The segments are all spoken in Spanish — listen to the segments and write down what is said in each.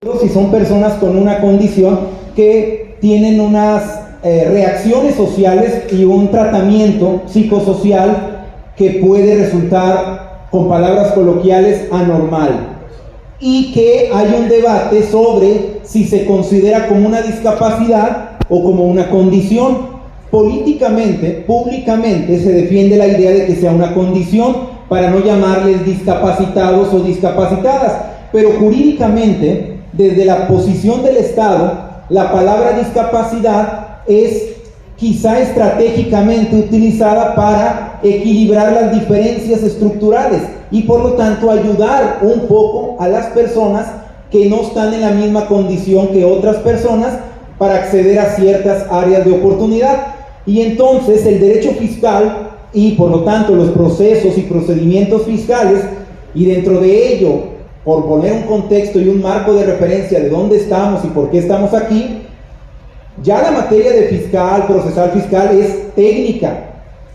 Si son personas con una condición que tienen unas reacciones sociales y un tratamiento psicosocial que puede resultar, con palabras coloquiales, anormal, y que hay un debate sobre si se considera como una discapacidad o como una condición. Políticamente, públicamente se defiende la idea de que sea una condición para no llamarles discapacitados o discapacitadas, pero jurídicamente, desde la posición del Estado, la palabra discapacidad es quizá estratégicamente utilizada para equilibrar las diferencias estructurales y por lo tanto ayudar un poco a las personas que no están en la misma condición que otras personas para acceder a ciertas áreas de oportunidad. Y entonces el derecho fiscal y por lo tanto los procesos y procedimientos fiscales, y dentro de ello, por poner un contexto y un marco de referencia de dónde estamos y por qué estamos aquí, ya la materia de fiscal, procesal fiscal es técnica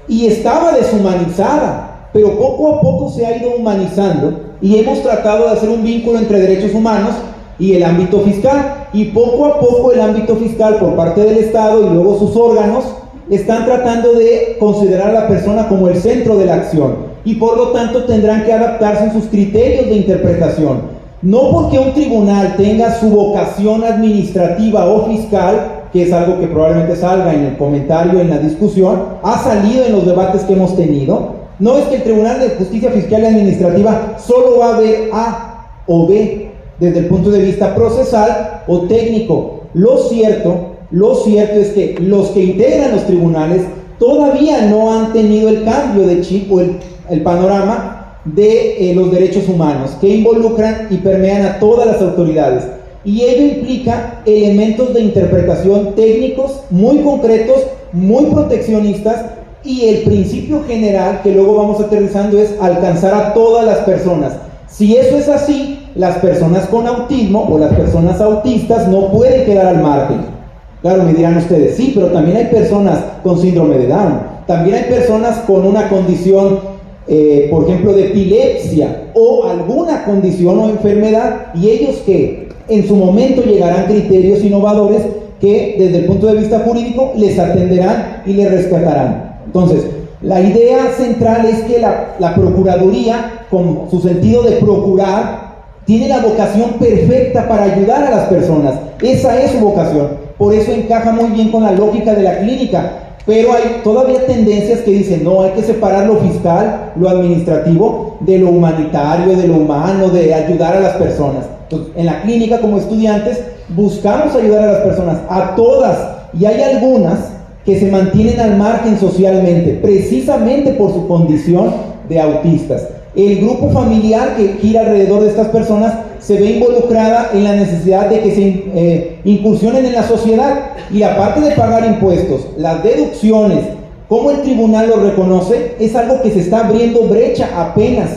y estaba deshumanizada, pero poco a poco se ha ido humanizando y hemos tratado de hacer un vínculo entre derechos humanos y el ámbito fiscal, y poco a poco el ámbito fiscal por parte del Estado y luego sus órganos están tratando de considerar a la persona como el centro de la acción y por lo tanto tendrán que adaptarse en sus criterios de interpretación. No porque un tribunal tenga su vocación administrativa o fiscal, que es algo que probablemente salga en el comentario, en la discusión, ha salido en los debates que hemos tenido. No es que el Tribunal de Justicia Fiscal y Administrativa solo va a ver A o B desde el punto de vista procesal o técnico. Lo cierto es que los que integran los tribunales todavía no han tenido el cambio de chip o el panorama de los derechos humanos que involucran y permean a todas las autoridades. Y ello implica elementos de interpretación técnicos muy concretos, muy proteccionistas, y el principio general que luego vamos aterrizando es alcanzar a todas las personas. Si eso es así, las personas con autismo o las personas autistas no pueden quedar al margen. Claro, me dirán ustedes, sí, pero también hay personas con síndrome de Down, también hay personas con una condición, por ejemplo, de epilepsia o alguna condición o enfermedad, y ellos que en su momento llegarán criterios innovadores que desde el punto de vista jurídico les atenderán y les rescatarán. Entonces, la idea central es que la Procuraduría, con su sentido de procurar, tiene la vocación perfecta para ayudar a las personas. Esa es su vocación. Por eso encaja muy bien con la lógica de la clínica. Pero hay todavía tendencias que dicen, no, hay que separar lo fiscal, lo administrativo, de lo humanitario, de lo humano, de ayudar a las personas. Entonces, en la clínica, como estudiantes, buscamos ayudar a las personas, a todas. Y hay algunas que se mantienen al margen socialmente, precisamente por su condición de autistas. El grupo familiar que gira alrededor de estas personas se ve involucrada en la necesidad de que se incursionen en la sociedad, y aparte de pagar impuestos, las deducciones, como el tribunal lo reconoce, es algo que se está abriendo brecha apenas.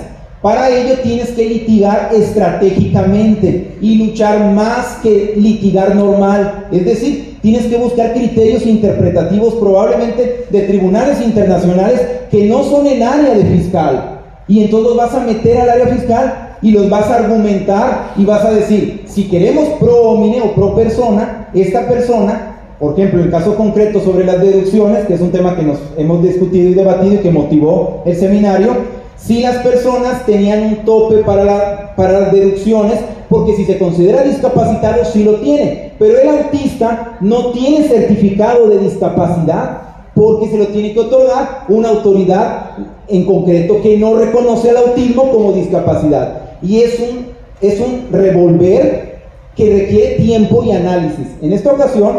Para ello tienes que litigar estratégicamente y luchar más que litigar normal, es decir, tienes que buscar criterios interpretativos probablemente de tribunales internacionales que no son el área de fiscal, y entonces los vas a meter al área fiscal y los vas a argumentar y vas a decir, si queremos pro homine o pro persona, esta persona, por ejemplo, el caso concreto sobre las deducciones, que es un tema que nos hemos discutido y debatido y que motivó el seminario, si las personas tenían un tope para las deducciones, porque si se considera discapacitado sí lo tiene, pero el autista no tiene certificado de discapacidad porque se lo tiene que otorgar una autoridad en concreto que no reconoce al autismo como discapacidad, y es un revolver que requiere tiempo y análisis. En esta ocasión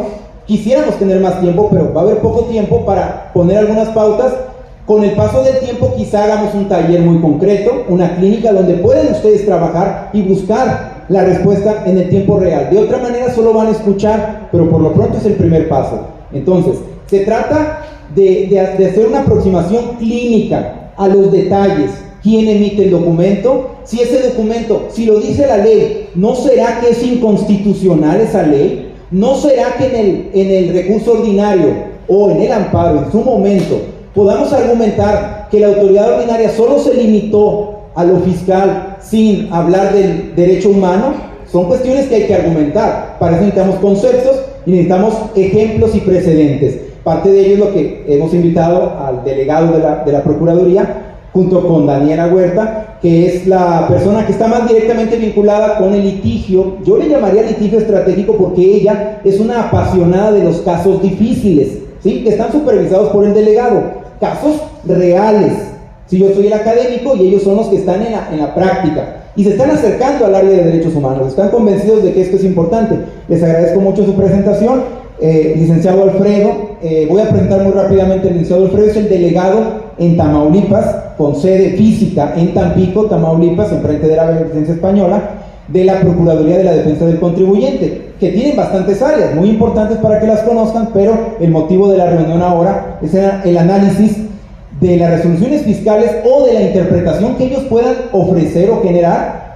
quisiéramos tener más tiempo, pero va a haber poco tiempo para poner algunas pautas. Con el paso del tiempo quizá hagamos un taller muy concreto, una clínica donde pueden ustedes trabajar y buscar la respuesta en el tiempo real. De otra manera solo van a escuchar, pero por lo pronto es el primer paso. Entonces, se trata de hacer una aproximación clínica a los detalles. ¿Quién emite el documento? Si ese documento, si lo dice la ley, ¿no será que es inconstitucional esa ley? ¿No será que en el recurso ordinario o en el amparo en su momento podamos argumentar que la autoridad ordinaria solo se limitó a lo fiscal sin hablar del derecho humano? son cuestiones que hay que argumentar. Para eso necesitamos conceptos y necesitamos ejemplos y precedentes. Parte de ello es lo que hemos invitado al delegado de la Procuraduría, junto con Daniela Huerta, que es la persona que está más directamente vinculada con el litigio. Yo le llamaría litigio estratégico porque ella es una apasionada de los casos difíciles, ¿sí? Que están supervisados por el delegado, casos reales. Si yo soy el académico y ellos son los que están en la práctica y se están acercando al área de derechos humanos, están convencidos de que esto es importante. Les agradezco mucho su presentación. Licenciado Alfredo, voy a presentar muy rápidamente. El licenciado Alfredo es el delegado en Tamaulipas, con sede física en Tampico, Tamaulipas, enfrente de la Beneficencia Española, de la Procuraduría de la Defensa del Contribuyente, que tienen bastantes áreas muy importantes para que las conozcan, pero el motivo de la reunión ahora es el análisis de las resoluciones fiscales o de la interpretación que ellos puedan ofrecer o generar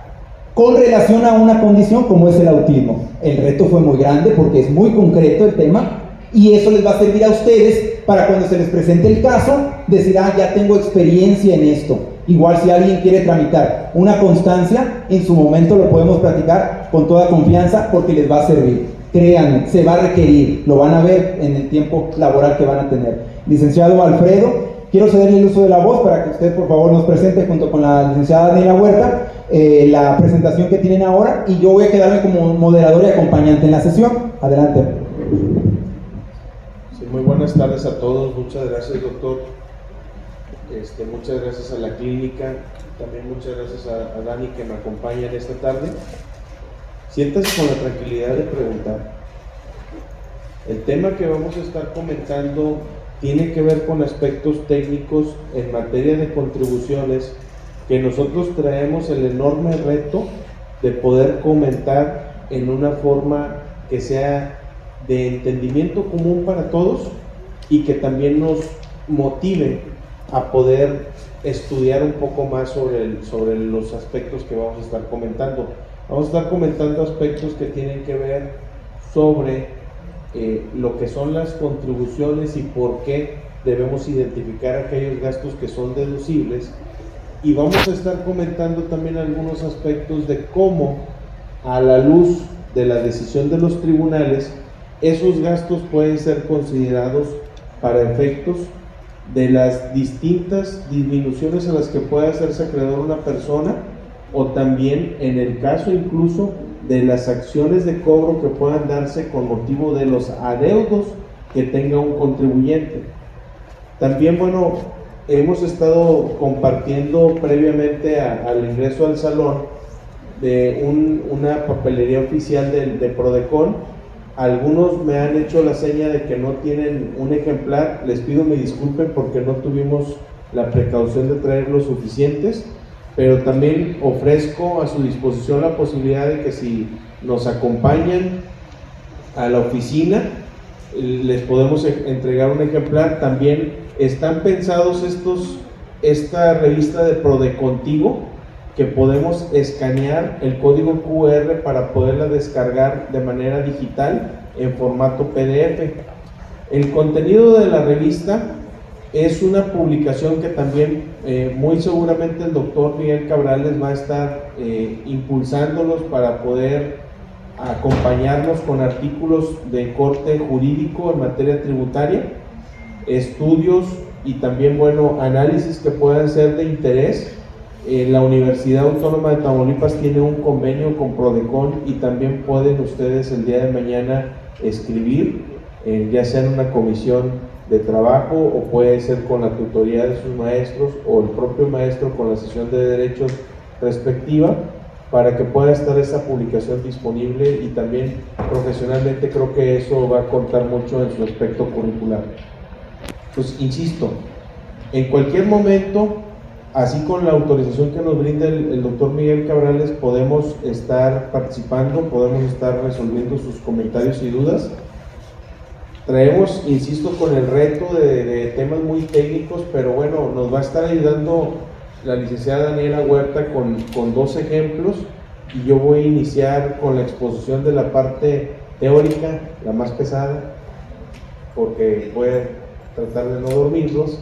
con relación a una condición como es el autismo. El reto fue muy grande porque es muy concreto el tema y eso les va a servir a ustedes para cuando se les presente el caso, decir, ya tengo experiencia en esto. Igual si alguien quiere tramitar una constancia, en su momento lo podemos platicar con toda confianza porque les va a servir. Créanme, se va a requerir, lo van a ver en el tiempo laboral que van a tener. Licenciado Alfredo, quiero cederle el uso de la voz para que usted por favor nos presente junto con la licenciada Daniela Huerta la presentación que tienen ahora, y yo voy a quedarme como moderador y acompañante en la sesión. Adelante. Sí, muy buenas tardes a todos. Muchas gracias, doctor. Muchas gracias a la clínica, también muchas gracias a Dani que me acompaña en esta tarde. Siéntase con la tranquilidad de preguntar. El tema que vamos a estar comentando tiene que ver con aspectos técnicos en materia de contribuciones que nosotros traemos el enorme reto de poder comentar en una forma que sea de entendimiento común para todos y que también nos motive a poder estudiar un poco más sobre los aspectos que vamos a estar comentando. Vamos a estar comentando aspectos que tienen que ver sobre lo que son las contribuciones y por qué debemos identificar aquellos gastos que son deducibles, y vamos a estar comentando también algunos aspectos de cómo, a la luz de la decisión de los tribunales, esos gastos pueden ser considerados para efectos de las distintas disminuciones a las que puede hacerse acreedor una persona, o también en el caso incluso de las acciones de cobro que puedan darse con motivo de los adeudos que tenga un contribuyente. También, hemos estado compartiendo previamente al ingreso al salón de una papelería oficial de Prodecon. Algunos me han hecho la seña de que no tienen un ejemplar. Les pido me disculpen porque no tuvimos la precaución de traer los suficientes, pero también ofrezco a su disposición la posibilidad de que si nos acompañan a la oficina, les podemos entregar un ejemplar. También están pensados esta revista de Prodecontigo, que podemos escanear el código QR para poderla descargar de manera digital en formato PDF. El contenido de la revista es una publicación que también muy seguramente el doctor Miguel Cabral les va a estar impulsándolos para poder acompañarnos con artículos de corte jurídico en materia tributaria, estudios y también análisis que puedan ser de interés. La Universidad Autónoma de Tamaulipas tiene un convenio con Prodecon y también pueden ustedes el día de mañana escribir, ya sea en una comisión de trabajo o puede ser con la tutoría de sus maestros o el propio maestro con la sesión de derechos respectiva, para que pueda estar esa publicación disponible, y también profesionalmente creo que eso va a contar mucho en su aspecto curricular. Pues insisto, en cualquier momento, así con la autorización que nos brinda el doctor Miguel Cabrales, podemos estar participando, podemos estar resolviendo sus comentarios y dudas. Traemos, insisto, con el reto de temas muy técnicos, pero nos va a estar ayudando la licenciada Daniela Huerta con dos ejemplos, y yo voy a iniciar con la exposición de la parte teórica, la más pesada, porque voy a tratar de no dormirlos,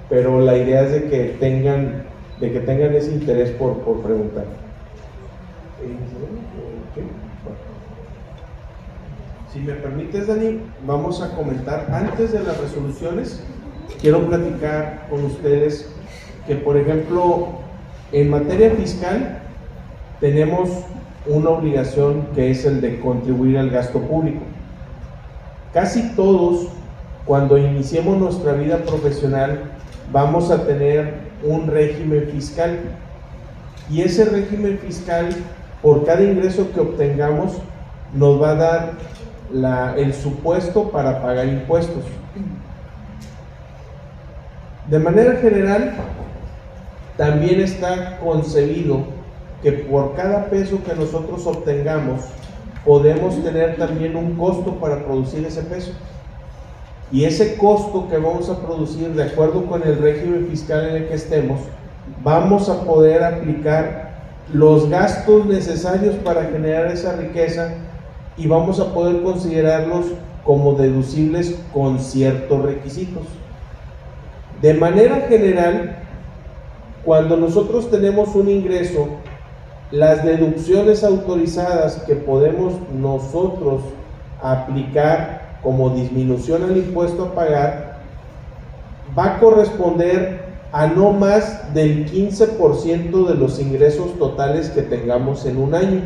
pero la idea es de que tengan ese interés por preguntar. Si me permites, Dani, vamos a comentar antes de las resoluciones. Quiero platicar con ustedes que, por ejemplo, en materia fiscal tenemos una obligación que es el de contribuir al gasto público. Casi todos, cuando iniciemos nuestra vida profesional, vamos a tener un régimen fiscal, y ese régimen fiscal, por cada ingreso que obtengamos, nos va a dar el supuesto para pagar impuestos. De manera general, también está concebido que por cada peso que nosotros obtengamos, podemos tener también un costo para producir ese peso. Y ese costo que vamos a producir, de acuerdo con el régimen fiscal en el que estemos, vamos a poder aplicar los gastos necesarios para generar esa riqueza, y vamos a poder considerarlos como deducibles con ciertos requisitos. De manera general, cuando nosotros tenemos un ingreso, las deducciones autorizadas que podemos nosotros aplicar como disminución al impuesto a pagar va a corresponder a no más del 15% de los ingresos totales que tengamos en un año.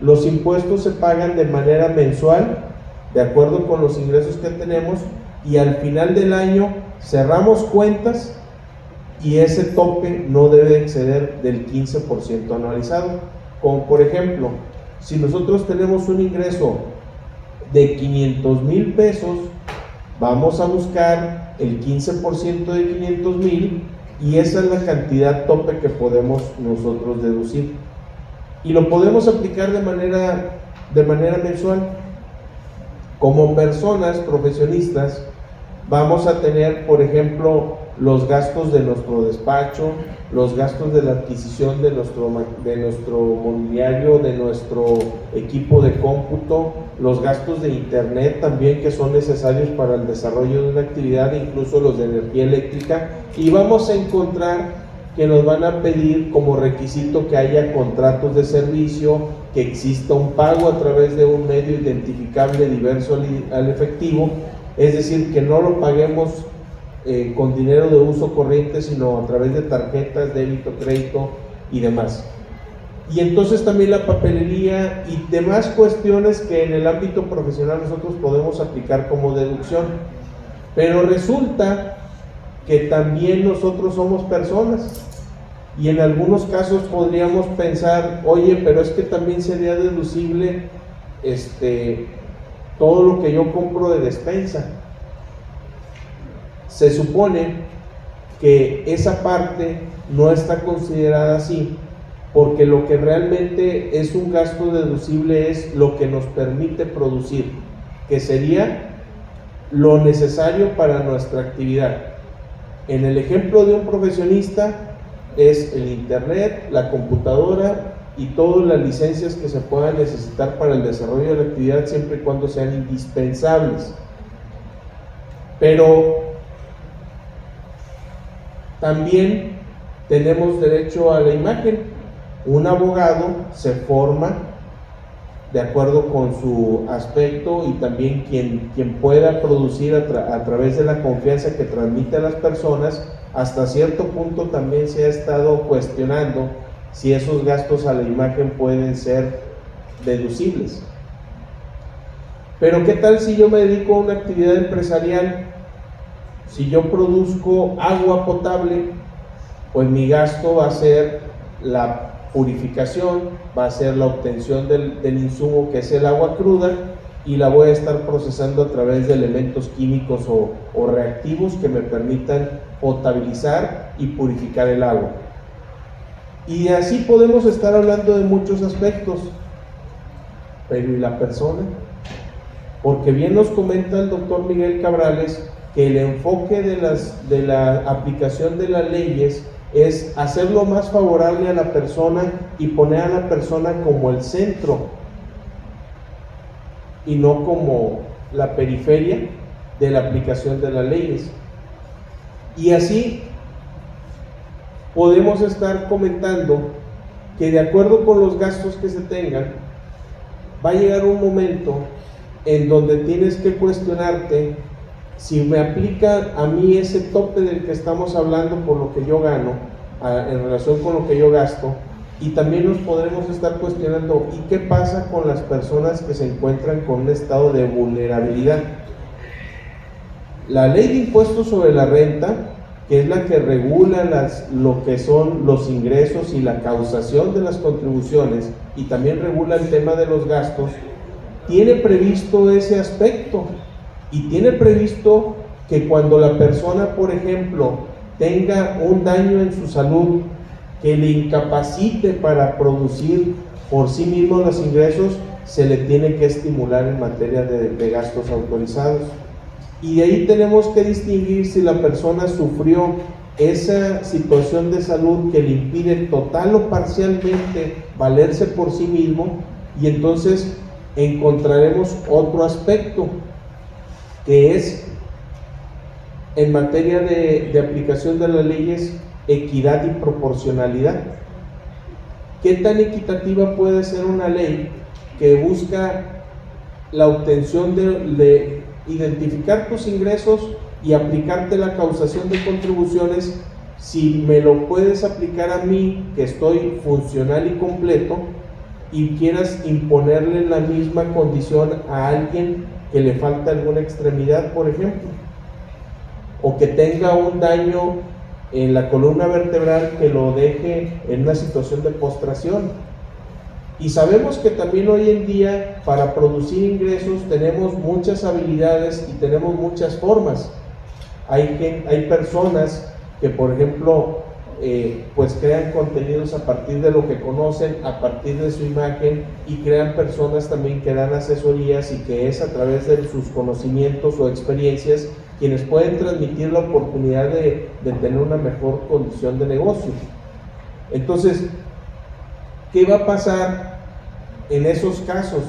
Los impuestos se pagan de manera mensual, de acuerdo con los ingresos que tenemos, y al final del año cerramos cuentas y ese tope no debe exceder del 15% anualizado. Como por ejemplo, si nosotros tenemos un ingreso de 500,000 pesos, vamos a buscar el 15% de 500,000, y esa es la cantidad tope que podemos nosotros deducir, y lo podemos aplicar de manera mensual. Como personas profesionistas vamos a tener, por ejemplo, los gastos de nuestro despacho, los gastos de la adquisición de nuestro mobiliario, de nuestro equipo de cómputo, los gastos de internet también, que son necesarios para el desarrollo de una actividad, incluso los de energía eléctrica, y vamos a encontrar que nos van a pedir como requisito que haya contratos de servicio, que exista un pago a través de un medio identificable diverso al efectivo, es decir, que no lo paguemos con dinero de uso corriente, sino a través de tarjetas, débito, crédito y demás. Y entonces también la papelería y demás cuestiones que en el ámbito profesional nosotros podemos aplicar como deducción. Pero resulta que también nosotros somos personas, y en algunos casos podríamos pensar, oye, pero es que también sería deducible todo lo que yo compro de despensa. Se supone que esa parte no está considerada así, porque lo que realmente es un gasto deducible es lo que nos permite producir, que sería lo necesario para nuestra actividad. En el ejemplo de un profesionista es el internet, la computadora y todas las licencias que se puedan necesitar para el desarrollo de la actividad, siempre y cuando sean indispensables. Pero también tenemos derecho a la imagen. Un abogado se forma de acuerdo con su aspecto, y también quien pueda producir a través de la confianza que transmite a las personas. Hasta cierto punto también se ha estado cuestionando si esos gastos a la imagen pueden ser deducibles. Pero ¿qué tal si yo me dedico a una actividad empresarial? Si yo produzco agua potable, pues mi gasto va a ser la purificación, va a ser la obtención del insumo, que es el agua cruda, y la voy a estar procesando a través de elementos químicos o reactivos que me permitan potabilizar y purificar el agua. Y así podemos estar hablando de muchos aspectos. Pero ¿y la persona? Porque bien nos comenta el doctor Miguel Cabrales que el enfoque de la aplicación de las leyes es hacerlo más favorable a la persona y poner a la persona como el centro y no como la periferia de la aplicación de las leyes. Y así podemos estar comentando que de acuerdo con los gastos que se tengan, va a llegar un momento en donde tienes que cuestionarte si me aplica a mí ese tope del que estamos hablando por lo que yo gano en relación con lo que yo gasto, y también nos podremos estar cuestionando ¿y qué pasa con las personas que se encuentran con un estado de vulnerabilidad? La ley de impuestos sobre la renta, que es la que regula lo que son los ingresos y la causación de las contribuciones, y también regula el tema de los gastos, tiene previsto ese aspecto, y tiene previsto que cuando la persona, por ejemplo, tenga un daño en su salud que le incapacite para producir por sí mismo los ingresos, se le tiene que estimular en materia de gastos autorizados. Y de ahí tenemos que distinguir si la persona sufrió esa situación de salud que le impide total o parcialmente valerse por sí mismo, y entonces encontraremos otro aspecto que es en materia de aplicación de las leyes, equidad y proporcionalidad. ¿Qué tan equitativa puede ser una ley que busca la obtención de identificar tus ingresos y aplicarte la causación de contribuciones, si me lo puedes aplicar a mí, que estoy funcional y completo, y quieras imponerle la misma condición a alguien que le falta alguna extremidad, por ejemplo, o que tenga un daño en la columna vertebral que lo deje en una situación de postración? Y sabemos que también hoy en día para producir ingresos tenemos muchas habilidades y tenemos muchas formas. Hay personas que, por ejemplo, pues crean contenidos a partir de lo que conocen, a partir de su imagen, y crean personas también que dan asesorías, y que es a través de sus conocimientos o experiencias quienes pueden transmitir la oportunidad de tener una mejor condición de negocio. Entonces, ¿qué va a pasar en esos casos?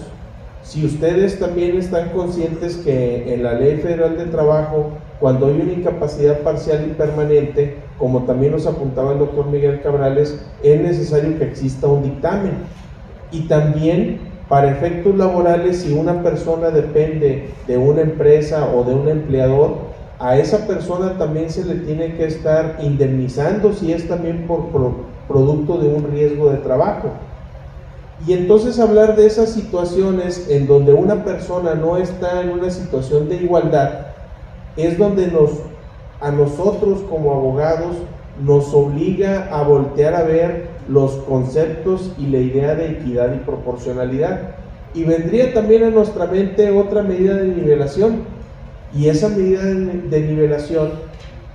Si ustedes también están conscientes que en la Ley Federal de Trabajo, cuando hay una incapacidad parcial y permanente, como también nos apuntaba el doctor Miguel Cabrales, es necesario que exista un dictamen. Y también, para efectos laborales, si una persona depende de una empresa o de un empleador, a esa persona también se le tiene que estar indemnizando si es también por producto de un riesgo de trabajo. Y entonces hablar de esas situaciones en donde una persona no está en una situación de igualdad es donde a nosotros como abogados nos obliga a voltear a ver los conceptos y la idea de equidad y proporcionalidad. Y vendría también a nuestra mente otra medida de nivelación, y esa medida de nivelación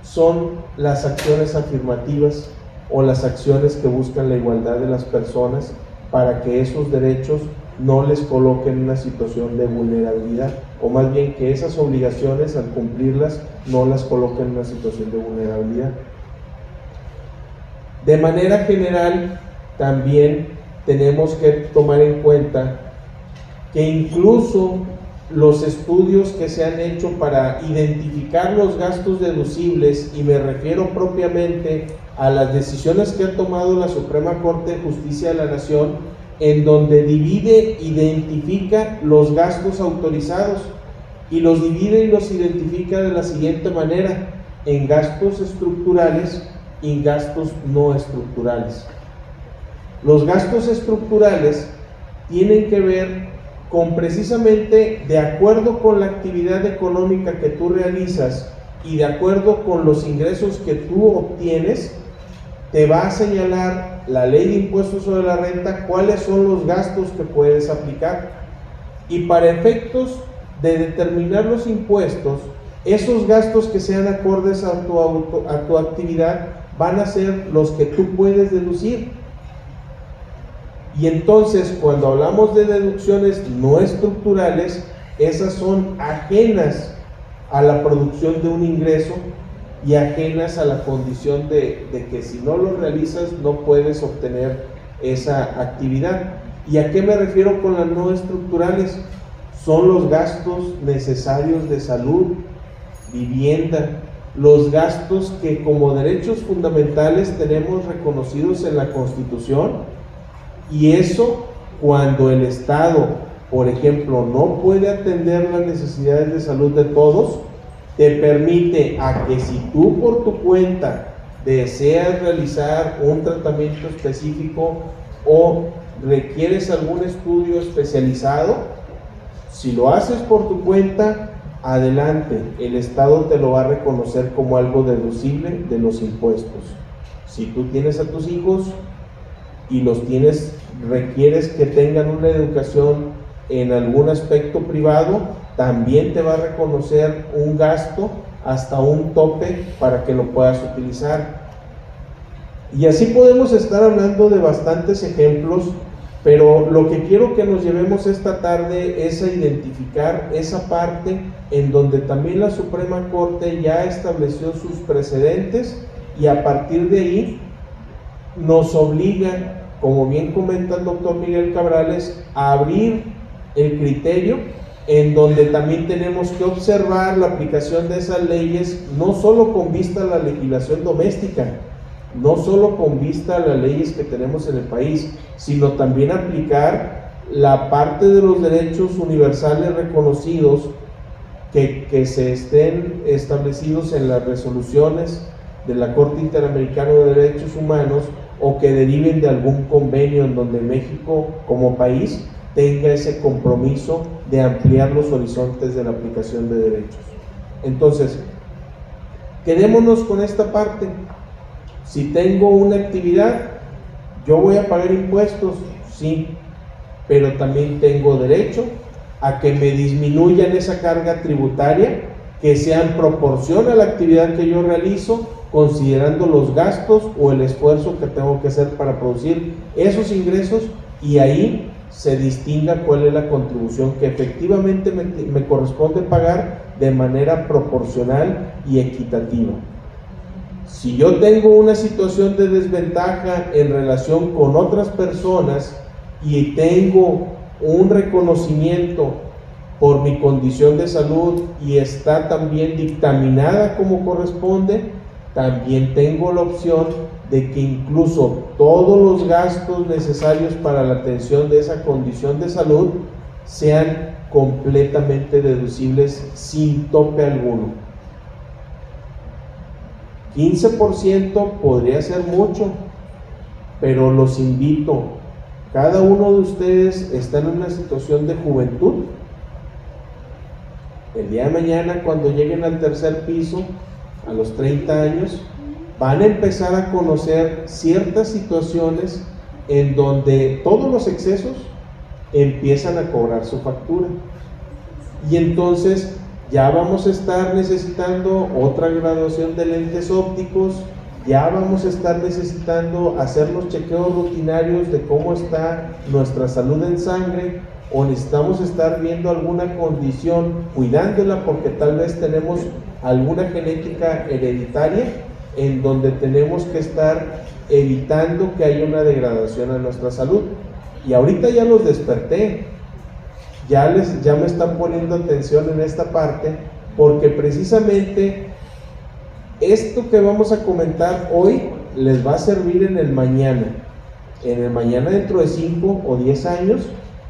son las acciones afirmativas o las acciones que buscan la igualdad de las personas, para que esos derechos no les coloquen en una situación de vulnerabilidad, o más bien que esas obligaciones, al cumplirlas, no las coloquen en una situación de vulnerabilidad. De manera general, también tenemos que tomar en cuenta que incluso los estudios que se han hecho para identificar los gastos deducibles, y me refiero propiamente a las decisiones que ha tomado la Suprema Corte de Justicia de la Nación, en donde identifica los gastos autorizados, y los divide y los identifica de la siguiente manera: en gastos estructurales y gastos no estructurales. Los gastos estructurales tienen que ver con, precisamente, de acuerdo con la actividad económica que tú realizas y de acuerdo con los ingresos que tú obtienes, te va a señalar la Ley de Impuestos sobre la Renta cuáles son los gastos que puedes aplicar. Y para efectos de determinar los impuestos, esos gastos que sean acordes a tu actividad van a ser los que tú puedes deducir. Y entonces, cuando hablamos de deducciones no estructurales, esas son ajenas a la producción de un ingreso y ajenas a la condición de que si no lo realizas no puedes obtener esa actividad. ¿Y a qué me refiero con las no estructurales? Son los gastos necesarios de salud, vivienda, los gastos que como derechos fundamentales tenemos reconocidos en la Constitución, Y eso, cuando el Estado, por ejemplo, no puede atender las necesidades de salud de todos, te permite a que si tú por tu cuenta deseas realizar un tratamiento específico o requieres algún estudio especializado, si lo haces por tu cuenta, adelante, el Estado te lo va a reconocer como algo deducible de los impuestos. Si tú tienes a tus hijos y requieres que tengan una educación en algún aspecto privado, también te va a reconocer un gasto hasta un tope para que lo puedas utilizar. Y así podemos estar hablando de bastantes ejemplos, pero lo que quiero que nos llevemos esta tarde es a identificar esa parte en donde también la Suprema Corte ya estableció sus precedentes, y a partir de ahí nos obliga, como bien comenta el doctor Miguel Cabrales, a abrir el criterio en donde también tenemos que observar la aplicación de esas leyes, no solo con vista a la legislación doméstica, no solo con vista a las leyes que tenemos en el país, sino también aplicar la parte de los derechos universales reconocidos que se estén establecidos en las resoluciones de la Corte Interamericana de Derechos Humanos, o que deriven de algún convenio en donde México como país tenga ese compromiso de ampliar los horizontes de la aplicación de derechos. Entonces, quedémonos con esta parte. Si tengo una actividad, yo voy a pagar impuestos, sí, pero también tengo derecho a que me disminuyan esa carga tributaria, que sea en proporción a la actividad que yo realizo, considerando los gastos o el esfuerzo que tengo que hacer para producir esos ingresos, y ahí se distinga cuál es la contribución que efectivamente me corresponde pagar de manera proporcional y equitativa. Si yo tengo una situación de desventaja en relación con otras personas y tengo un reconocimiento por mi condición de salud y está también dictaminada como corresponde, también tengo la opción de que incluso todos los gastos necesarios para la atención de esa condición de salud sean completamente deducibles sin tope alguno. 15% podría ser mucho, pero los invito, cada uno de ustedes está en una situación de juventud. El día de mañana, cuando lleguen al tercer piso, a los 30 años, van a empezar a conocer ciertas situaciones en donde todos los excesos empiezan a cobrar su factura, y entonces ya vamos a estar necesitando otra graduación de lentes ópticos, ya vamos a estar necesitando hacer los chequeos rutinarios de cómo está nuestra salud en sangre, o necesitamos estar viendo alguna condición, cuidándola porque tal vez tenemos alguna genética hereditaria en donde tenemos que estar evitando que haya una degradación a nuestra salud. Y ahorita ya los desperté, ya me están poniendo atención en esta parte, porque precisamente esto que vamos a comentar hoy les va a servir en el mañana dentro de 5 o 10 años,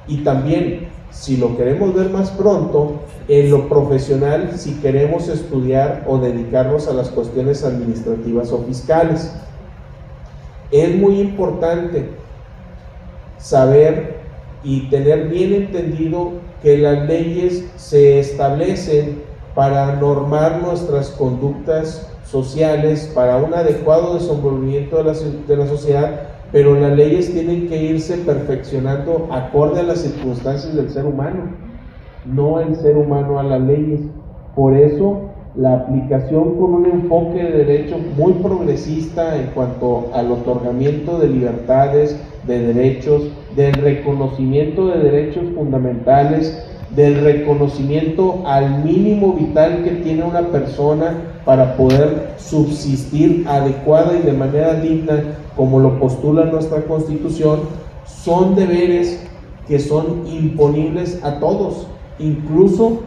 y también, si lo queremos ver más pronto, en lo profesional, si queremos estudiar o dedicarnos a las cuestiones administrativas o fiscales. Es muy importante saber y tener bien entendido que las leyes se establecen para normar nuestras conductas sociales, para un adecuado desenvolvimiento de la sociedad, pero las leyes tienen que irse perfeccionando acorde a las circunstancias del ser humano, no el ser humano a las leyes. Por eso la aplicación con un enfoque de derecho muy progresista en cuanto al otorgamiento de libertades, de derechos, del reconocimiento de derechos fundamentales, del reconocimiento al mínimo vital que tiene una persona para poder subsistir adecuada y de manera digna, como lo postula nuestra Constitución, son deberes que son imponibles a todos, incluso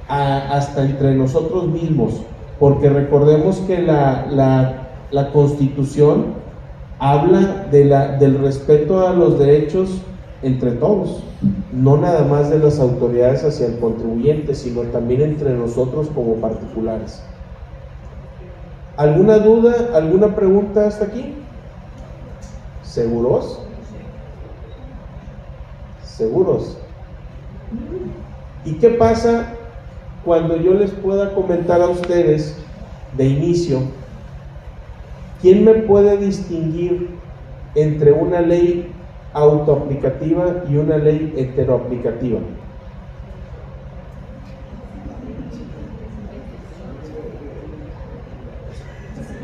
hasta entre nosotros mismos, porque recordemos que la Constitución habla del respeto a los derechos entre todos, no nada más de las autoridades hacia el contribuyente, sino también entre nosotros como particulares. ¿Alguna duda, alguna pregunta hasta aquí? ¿Seguros? ¿Seguros? ¿Y qué pasa cuando yo les pueda comentar a ustedes de inicio? ¿Quién me puede distinguir entre una ley autoaplicativa y una ley heteroaplicativa?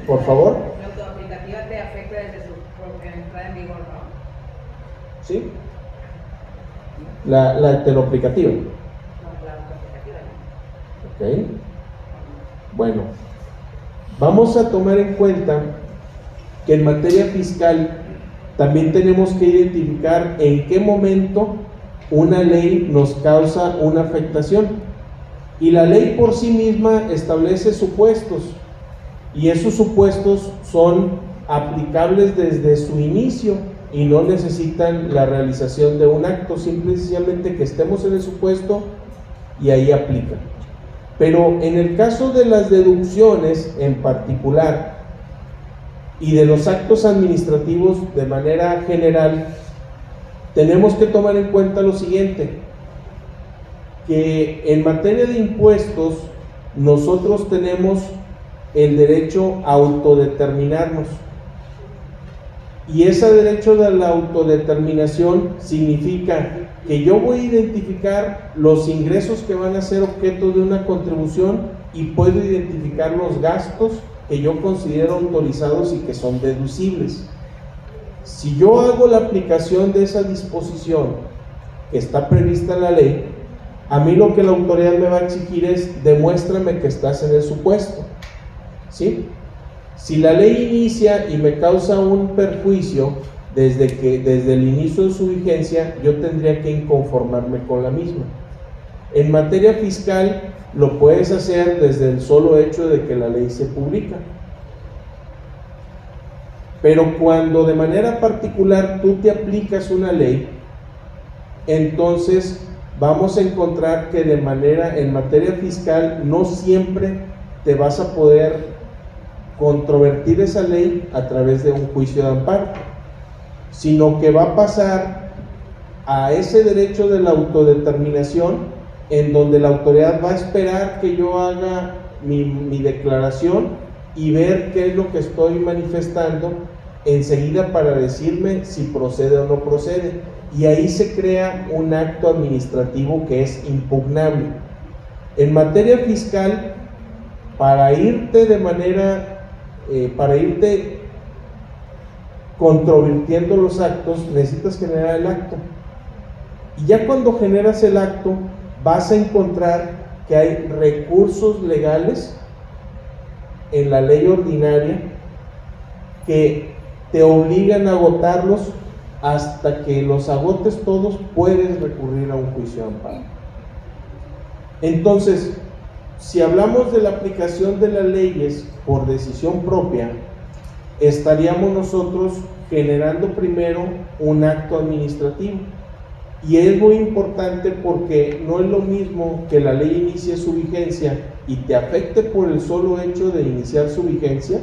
Por favor. La autoaplicativa te afecta desde su propia entrada en vigor, ¿no? ¿Sí? La heteroaplicativa. No, la autoaplicativa. Ok. Bueno, vamos a tomar en cuenta que en materia fiscal también tenemos que identificar en qué momento una ley nos causa una afectación. Y la ley por sí misma establece supuestos, y esos supuestos son aplicables desde su inicio y no necesitan la realización de un acto, simple y sencillamente que estemos en el supuesto y ahí aplica. Pero en el caso de las deducciones en particular y de los actos administrativos de manera general, tenemos que tomar en cuenta lo siguiente, que en materia de impuestos nosotros tenemos el derecho a autodeterminarnos, y ese derecho de la autodeterminación significa que yo voy a identificar los ingresos que van a ser objeto de una contribución y puedo identificar los gastos que yo considero autorizados y que son deducibles. Si yo hago la aplicación de esa disposición que está prevista en la ley, a mí lo que la autoridad me va a exigir es: demuéstrame que estás en el supuesto, ¿sí? Si la ley inicia y me causa un perjuicio desde el inicio de su vigencia, yo tendría que inconformarme con la misma. En materia fiscal lo puedes hacer desde el solo hecho de que la ley se publica. Pero cuando de manera particular tú te aplicas una ley, entonces vamos a encontrar que en materia fiscal no siempre te vas a poder controvertir esa ley a través de un juicio de amparo, sino que va a pasar a ese derecho de la autodeterminación, en donde la autoridad va a esperar que yo haga mi declaración y ver qué es lo que estoy manifestando enseguida para decirme si procede o no procede, y ahí se crea un acto administrativo que es impugnable. En materia fiscal, para irte controvirtiendo los actos, necesitas generar el acto, y ya cuando generas el acto vas a encontrar que hay recursos legales en la ley ordinaria que te obligan a agotarlos. Hasta que los agotes todos, puedes recurrir a un juicio de amparo. Entonces, si hablamos de la aplicación de las leyes por decisión propia, estaríamos nosotros generando primero un acto administrativo, y es muy importante porque no es lo mismo que la ley inicie su vigencia y te afecte por el solo hecho de iniciar su vigencia,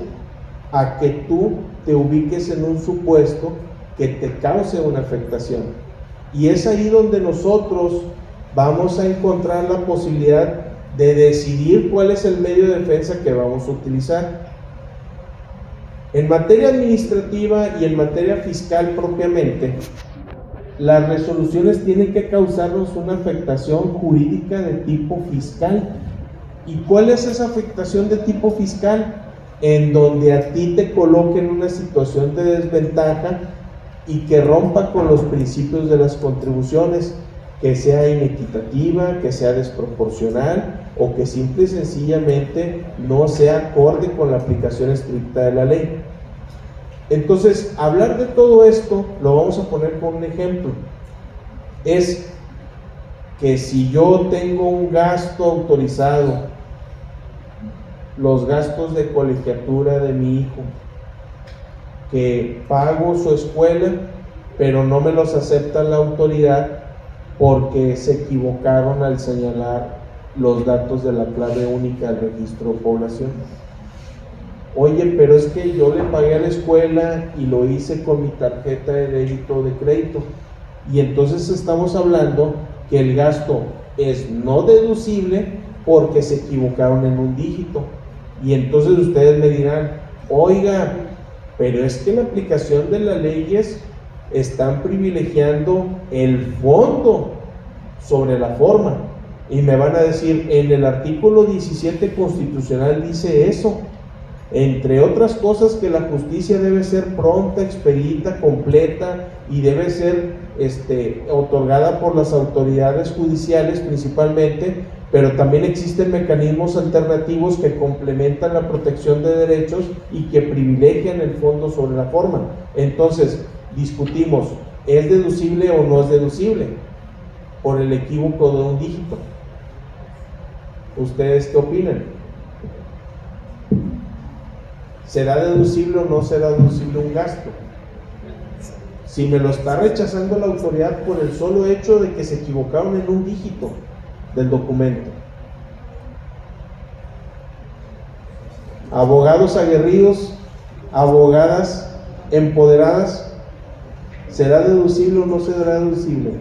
a que tú te ubiques en un supuesto que te cause una afectación. Y es ahí donde nosotros vamos a encontrar la posibilidad de decidir cuál es el medio de defensa que vamos a utilizar. En materia administrativa y en materia fiscal propiamente, las resoluciones tienen que causarnos una afectación jurídica de tipo fiscal. ¿Y cuál es esa afectación de tipo fiscal? En donde a ti te coloque en una situación de desventaja y que rompa con los principios de las contribuciones, que sea inequitativa, que sea desproporcional, o que simple y sencillamente no sea acorde con la aplicación estricta de la ley. Entonces, hablar de todo esto lo vamos a poner con un ejemplo. Es que si yo tengo un gasto autorizado, los gastos de colegiatura de mi hijo, que pago su escuela, pero no me los acepta la autoridad porque se equivocaron al señalar los datos de la clave única del registro de población. Oye, pero es que yo le pagué a la escuela y lo hice con mi tarjeta de débito o de crédito. Y entonces estamos hablando que el gasto es no deducible porque se equivocaron en un dígito. Y entonces ustedes me dirán, oiga, pero es que la aplicación de las leyes están privilegiando el fondo sobre la forma. Y me van a decir, en el artículo 17 constitucional dice eso. Entre otras cosas, que la justicia debe ser pronta, expedita, completa y debe ser otorgada por las autoridades judiciales principalmente, pero también existen mecanismos alternativos que complementan la protección de derechos y que privilegian el fondo sobre la forma. Entonces, discutimos, ¿es deducible o no es deducible? Por el equívoco de un dígito. ¿Ustedes qué opinan? ¿Será deducible o no será deducible un gasto? Si me lo está rechazando la autoridad por el solo hecho de que se equivocaron en un dígito del documento. Abogados aguerridos, abogadas empoderadas, ¿será deducible o no será deducible?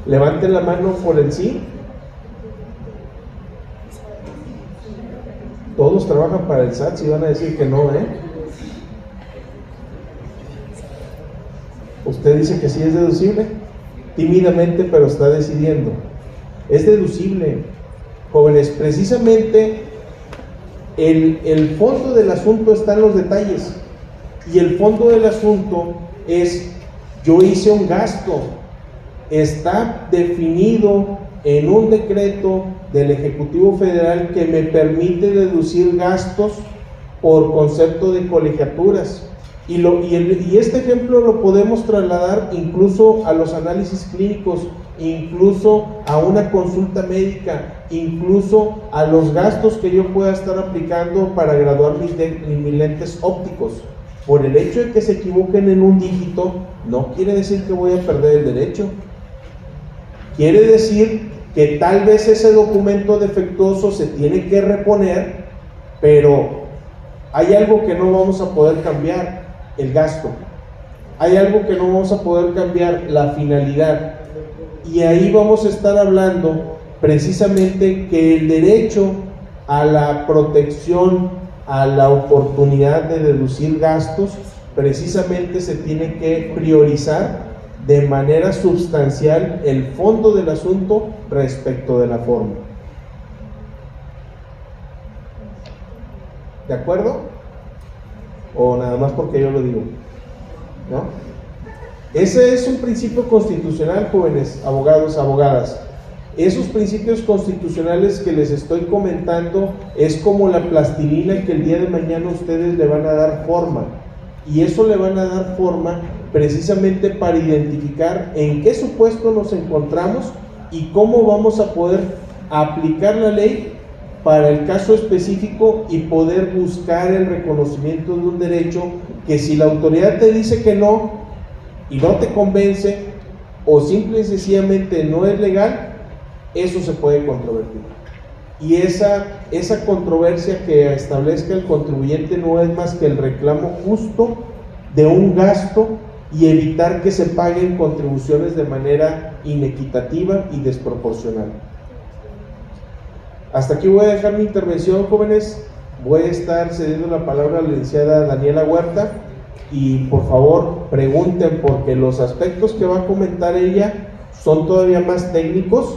Levanten la mano por el sí. Todos trabajan para el SAT, si van a decir que no, Usted dice que sí es deducible, tímidamente, pero está decidiendo. Es deducible, jóvenes. Precisamente el fondo del asunto está en los detalles. Y el fondo del asunto es, yo hice un gasto. Está definido en un decreto del Ejecutivo Federal que me permite deducir gastos por concepto de colegiaturas. Y este ejemplo lo podemos trasladar incluso a los análisis clínicos, incluso a una consulta médica, incluso a los gastos que yo pueda estar aplicando para graduar mis lentes ópticos. Por el hecho de que se equivoquen en un dígito, no quiere decir que voy a perder el derecho. Quiere decir que tal vez ese documento defectuoso se tiene que reponer, pero hay algo que no vamos a poder cambiar, el gasto. Hay algo que no vamos a poder cambiar, la finalidad. Y ahí vamos a estar hablando precisamente que el derecho a la protección, a la oportunidad de deducir gastos, precisamente se tiene que priorizar de manera sustancial el fondo del asunto respecto de la forma. ¿De acuerdo? ¿O nada más porque yo lo digo? ¿No? Ese es un principio constitucional, jóvenes abogados, abogadas. Esos principios constitucionales que les estoy comentando es como la plastilina que el día de mañana ustedes le van a dar forma. Y eso le van a dar forma precisamente para identificar en qué supuesto nos encontramos y cómo vamos a poder aplicar la ley para el caso específico y poder buscar el reconocimiento de un derecho que, si la autoridad te dice que no y no te convence o simple y sencillamente no es legal, eso se puede controvertir. Y esa controversia que establezca el contribuyente no es más que el reclamo justo de un gasto y evitar que se paguen contribuciones de manera inequitativa y desproporcional. Hasta aquí voy a dejar mi intervención, jóvenes. Voy a estar cediendo la palabra a la licenciada Daniela Huerta y por favor pregunten, porque los aspectos que va a comentar ella son todavía más técnicos,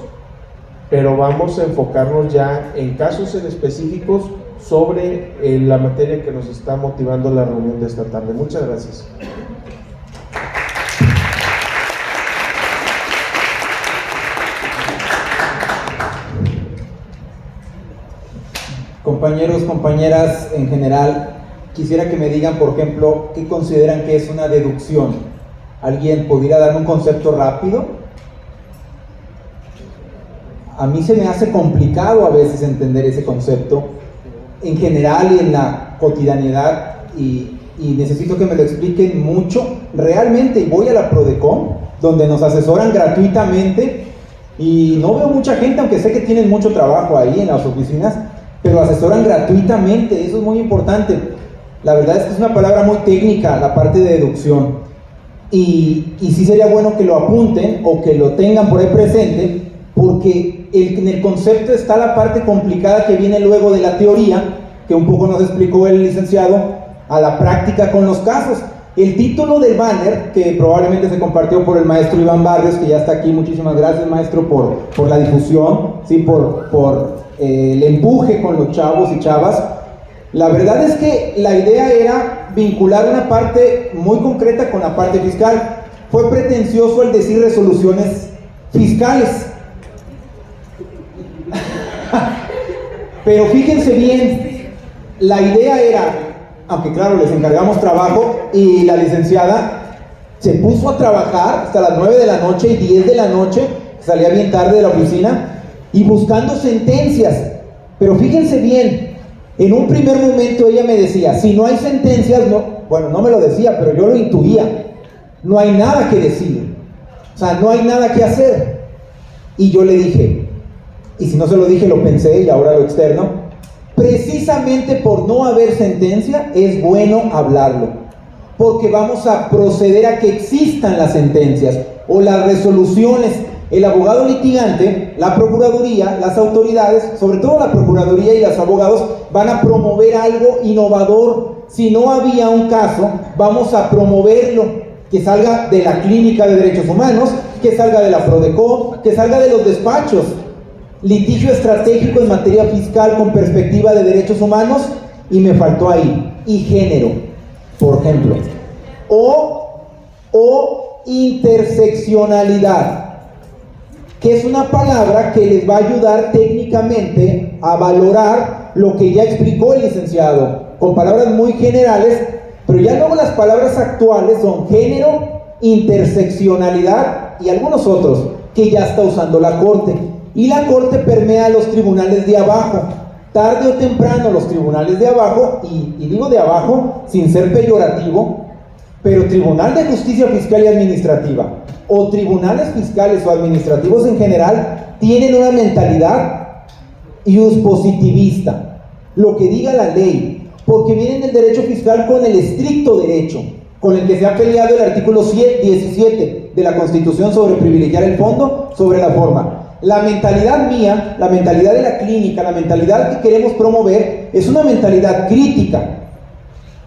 pero vamos a enfocarnos ya en casos en específicos sobre la materia que nos está motivando la reunión de esta tarde. Muchas gracias. Compañeros, compañeras, en general, quisiera que me digan, por ejemplo, ¿qué consideran que es una deducción? ¿Alguien pudiera darme un concepto rápido? a mí se me hace complicado a veces entender ese concepto en general y en la cotidianidad, y necesito que me lo expliquen mucho realmente. Y voy a la Prodecon, donde nos asesoran gratuitamente, y no veo mucha gente, aunque sé que tienen mucho trabajo ahí en las oficinas, pero asesoran gratuitamente. Eso es muy importante. La verdad es que es una palabra muy técnica, la parte de deducción, y sí sería bueno que lo apunten o que lo tengan por ahí presente, porque en el concepto está la parte complicada que viene luego de la teoría, que un poco nos explicó el licenciado, a la práctica con los casos. El título del banner, que probablemente se compartió por el maestro Iván Barrios, que ya está aquí, muchísimas gracias, maestro, por la difusión, ¿sí? por el empuje con los chavos y chavas. La verdad es que la idea era vincular una parte muy concreta con la parte fiscal. Fue pretencioso el decir resoluciones fiscales. Pero fíjense bien, la idea era, aunque claro, les encargamos trabajo, y la licenciada se puso a trabajar hasta las 9 de la noche y 10 de la noche, salía bien tarde de la oficina, y buscando sentencias. Pero fíjense bien, en un primer momento ella me decía, si no hay sentencias, no me lo decía, pero yo lo intuía, no hay nada que decir, o sea, no hay nada que hacer. Y yo le dije, y si no se lo dije, lo pensé y ahora lo externo, precisamente por no haber sentencia es bueno hablarlo, porque vamos a proceder a que existan las sentencias o las resoluciones. El abogado litigante, la procuraduría, las autoridades, sobre todo la procuraduría y los abogados, van a promover algo innovador. Si no había un caso, vamos a promoverlo, que salga de la Clínica de Derechos Humanos, que salga de la Prodecon, que salga de los despachos. Litigio estratégico en materia fiscal con perspectiva de derechos humanos, y me faltó ahí, y género, por ejemplo, o interseccionalidad, que es una palabra que les va a ayudar técnicamente a valorar lo que ya explicó el licenciado, con palabras muy generales, pero ya luego las palabras actuales son género, interseccionalidad y algunos otros que ya está usando la Corte. Y la Corte permea a los tribunales de abajo. Tarde o temprano los tribunales de abajo, y digo de abajo sin ser peyorativo, pero Tribunal de Justicia Fiscal y Administrativa, o tribunales fiscales o administrativos en general, tienen una mentalidad iuspositivista, lo que diga la ley, porque vienen del derecho fiscal con el estricto derecho, con el que se ha peleado el artículo 17 de la Constitución sobre privilegiar el fondo sobre la forma. La mentalidad mía, la mentalidad de la clínica, la mentalidad que queremos promover es una mentalidad crítica.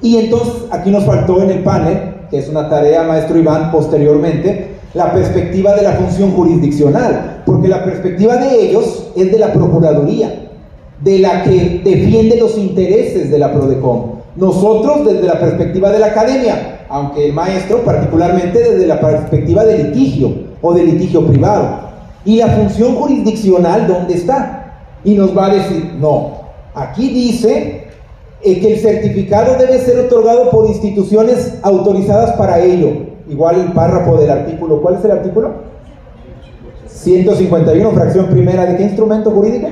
Y entonces aquí nos faltó en el panel, que es una tarea, maestro Iván, posteriormente, la perspectiva de la función jurisdiccional, porque la perspectiva de ellos es de la Procuraduría, de la que defiende los intereses de la Prodecon. Nosotros desde la perspectiva de la academia, aunque el maestro particularmente desde la perspectiva de litigio o de litigio privado. ¿Y la función jurisdiccional dónde está? Y nos va a decir, no, aquí dice que el certificado debe ser otorgado por instituciones autorizadas para ello. Igual el párrafo del artículo, ¿cuál es el artículo? 151, fracción primera, ¿de qué instrumento jurídico?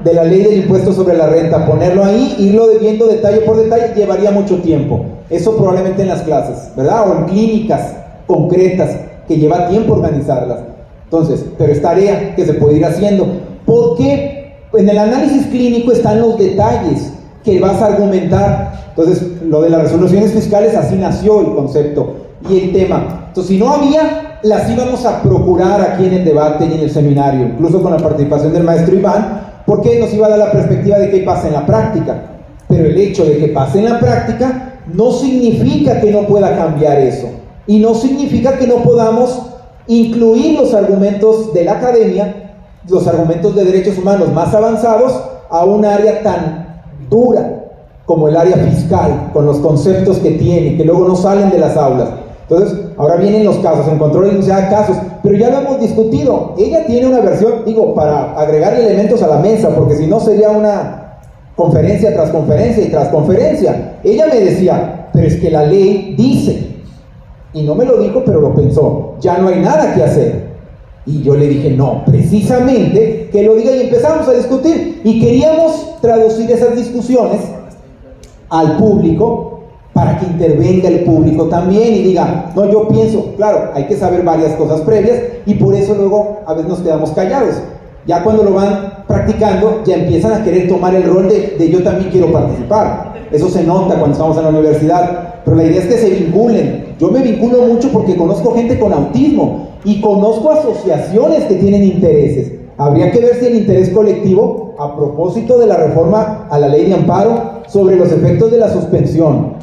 De la ley del impuesto sobre la renta. Ponerlo ahí, irlo viendo detalle por detalle, llevaría mucho tiempo. Eso probablemente en las clases, ¿verdad? O en clínicas concretas, que lleva tiempo organizarlas. Entonces, pero es tarea que se puede ir haciendo, porque en el análisis clínico están los detalles que vas a argumentar. Entonces, lo de las resoluciones fiscales, así nació el concepto y el tema. Entonces, si no había, las íbamos a procurar aquí en el debate y en el seminario, incluso con la participación del maestro Iván, porque nos iba a dar la perspectiva de que pasa en la práctica. Pero el hecho de que pase en la práctica no significa que no pueda cambiar eso, y no significa que no podamos incluir los argumentos de la academia, los argumentos de derechos humanos más avanzados, a un área tan dura como el área fiscal, con los conceptos que tiene, que luego no salen de las aulas. Entonces, ahora vienen los casos, en control de enunciado de casos, pero ya lo hemos discutido. Ella tiene una versión, digo, para agregar elementos a la mesa, porque si no sería una conferencia tras conferencia y tras conferencia. Ella me decía, pero es que la ley dice, y no me lo dijo, pero lo pensó, ya no hay nada que hacer. Y yo le dije, no, precisamente que lo diga, y empezamos a discutir y queríamos traducir esas discusiones al público para que intervenga el público también y diga, no, yo pienso, claro, hay que saber varias cosas previas y por eso luego a veces nos quedamos callados. Ya cuando lo van practicando, ya empiezan a querer tomar el rol de yo también quiero participar. Eso se nota cuando estamos en la universidad, pero la idea es que se vinculen. Yo me vinculo mucho porque conozco gente con autismo y conozco asociaciones que tienen intereses. Habría que ver si el interés colectivo, a propósito de la reforma a la ley de amparo sobre los efectos de la suspensión,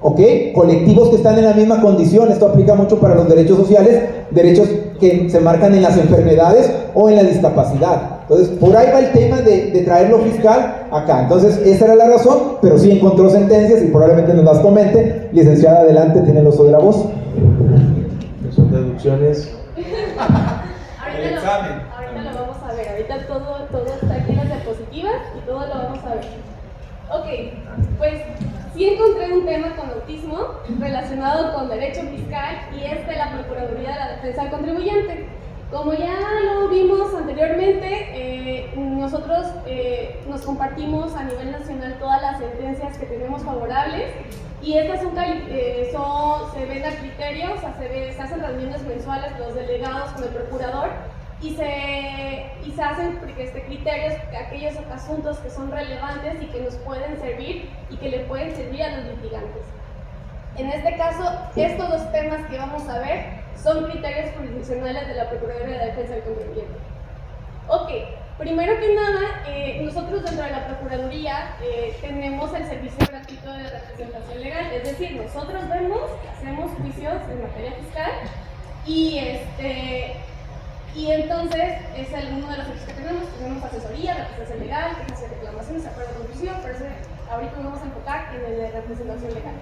¿ok? Colectivos que están en la misma condición. Esto aplica mucho para los derechos sociales, derechos que se marcan en las enfermedades o en la discapacidad. Entonces, por ahí va el tema de traer lo fiscal acá. Entonces, esa era la razón, pero sí encontró sentencias y probablemente nos las comente. Licenciada, adelante, tiene el uso de la voz. Son deducciones. Ahorita lo vamos a ver. Ahorita todo está aquí en las diapositivas y todo lo vamos a ver. Ok, pues sí encontré un tema con autismo relacionado con derecho fiscal y es de la Procuraduría de la Defensa del Contribuyente. Como ya lo vimos anteriormente, nosotros nos compartimos a nivel nacional todas las sentencias que tenemos favorables y estas se ven a criterios, se hacen reuniones mensuales los delegados con el procurador y se hacen criterios, aquellos asuntos que son relevantes y que nos pueden servir y que le pueden servir a los litigantes. En este caso, estos dos temas que vamos a ver son criterios jurisdiccionales de la Procuraduría de la Defensa del Contribuyente. Ok, primero que nada, nosotros dentro de la Procuraduría tenemos el servicio gratuito de representación legal, es decir, nosotros hacemos juicios en materia fiscal y entonces es uno de los servicios que tenemos asesoría, representación legal, quejas y reclamaciones, acuerdo de conclusión, pero ahorita nos vamos a enfocar en el de representación legal.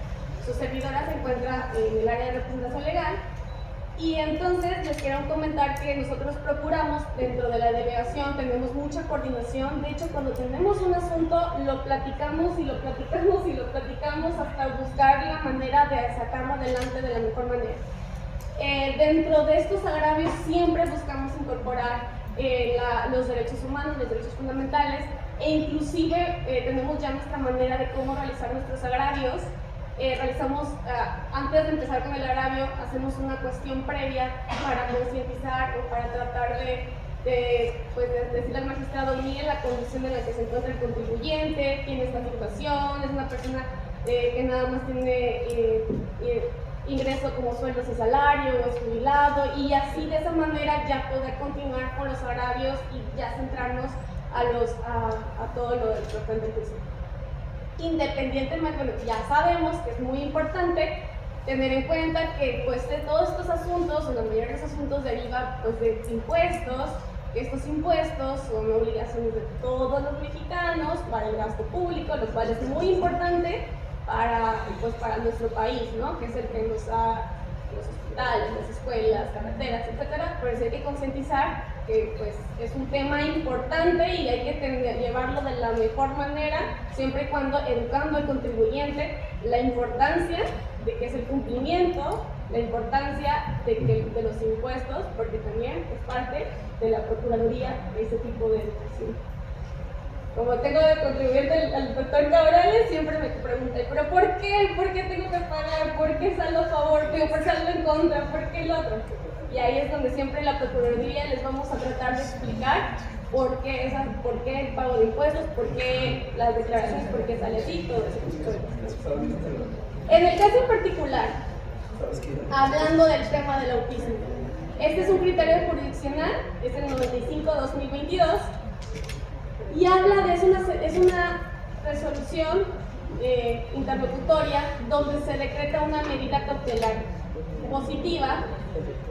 Su servidora se encuentra en el área de representación legal y entonces les quiero comentar que nosotros procuramos dentro de la delegación, tenemos mucha coordinación. De hecho, cuando tenemos un asunto lo platicamos y lo platicamos y lo platicamos hasta buscar la manera de sacarlo adelante de la mejor manera. Dentro de estos agravios siempre buscamos incorporar los derechos humanos, los derechos fundamentales e inclusive tenemos ya nuestra manera de cómo realizar nuestros agravios. Antes de empezar con el agravio, hacemos una cuestión previa para concientizar o para tratar de decirle al magistrado, mire la condición en la que se encuentra el contribuyente, tiene esta situación, es una persona que nada más tiene ingreso como sueldos y salario, o es jubilado, y así de esa manera ya poder continuar con los agravios y ya centrarnos a todo lo del frente del juicio. Independientemente, bueno, ya sabemos que es muy importante tener en cuenta que pues de todos estos asuntos, o la mayoría de los asuntos deriva pues de impuestos, que estos impuestos son obligaciones de todos los mexicanos para el gasto público, lo cual es muy importante para nuestro país, ¿no? Que es el que nos da los hospitales, las escuelas, carreteras, etcétera. Por eso hay que concientizar que pues, es un tema importante y hay que llevarlo de la mejor manera, siempre y cuando educando al contribuyente la importancia de que es el cumplimiento, la importancia de los impuestos, porque también es parte de la Procuraduría de ese tipo de educación. Como tengo de contribuyente al doctor Cabrales, siempre me pregunta, ¿pero por qué? ¿Por qué tengo que pagar? ¿Por qué salgo a favor? ¿Por qué salgo en contra? ¿Por qué el otro? Y ahí es donde siempre la Procuraduría les vamos a tratar de explicar por qué el pago de impuestos, por qué las declaraciones, por qué sale así, todo eso. En el caso particular, hablando del tema del autismo, este es un criterio jurisdiccional, es el 95-2022, y habla de, es una resolución interlocutoria donde se decreta una medida cautelar positiva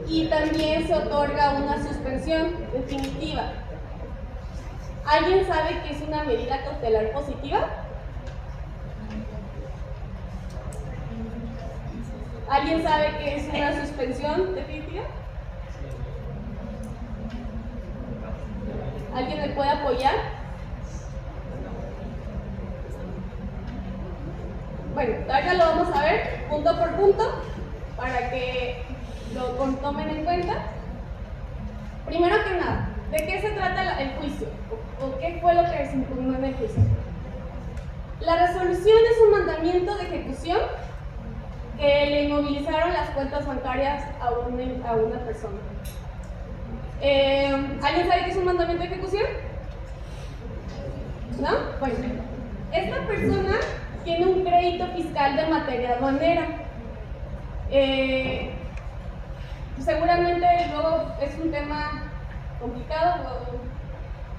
y también se otorga una suspensión definitiva. ¿Alguien sabe qué es una medida cautelar positiva? ¿Alguien sabe qué es una suspensión definitiva? ¿Alguien me puede apoyar? Bueno, ahora lo vamos a ver punto por punto para que lo tomen en cuenta. Primero que nada, ¿de qué se trata el juicio? ¿O qué fue lo que se impugnó en el juicio? La resolución es un mandamiento de ejecución que le inmovilizaron las cuentas bancarias a una persona. ¿Alguien sabe qué es un mandamiento de ejecución? ¿No? Bueno, esta persona tiene un crédito fiscal de materia aduanera. Seguramente luego es un tema complicado,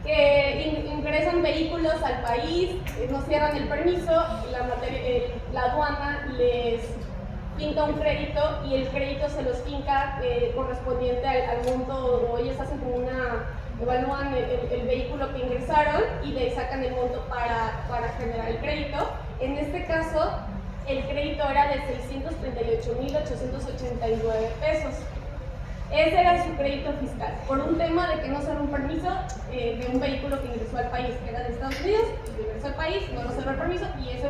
que ingresan vehículos al país, no cierran el permiso, la aduana les finca un crédito y el crédito se los finca correspondiente al monto, o ellos hacen como evalúan el vehículo que ingresaron y le sacan el monto para generar el crédito. En este caso, el crédito era de 638,889 pesos. Ese era su crédito fiscal, por un tema de que no cerró un permiso de un vehículo que ingresó al país, que era de Estados Unidos, ingresó al país, no cerró el permiso y eso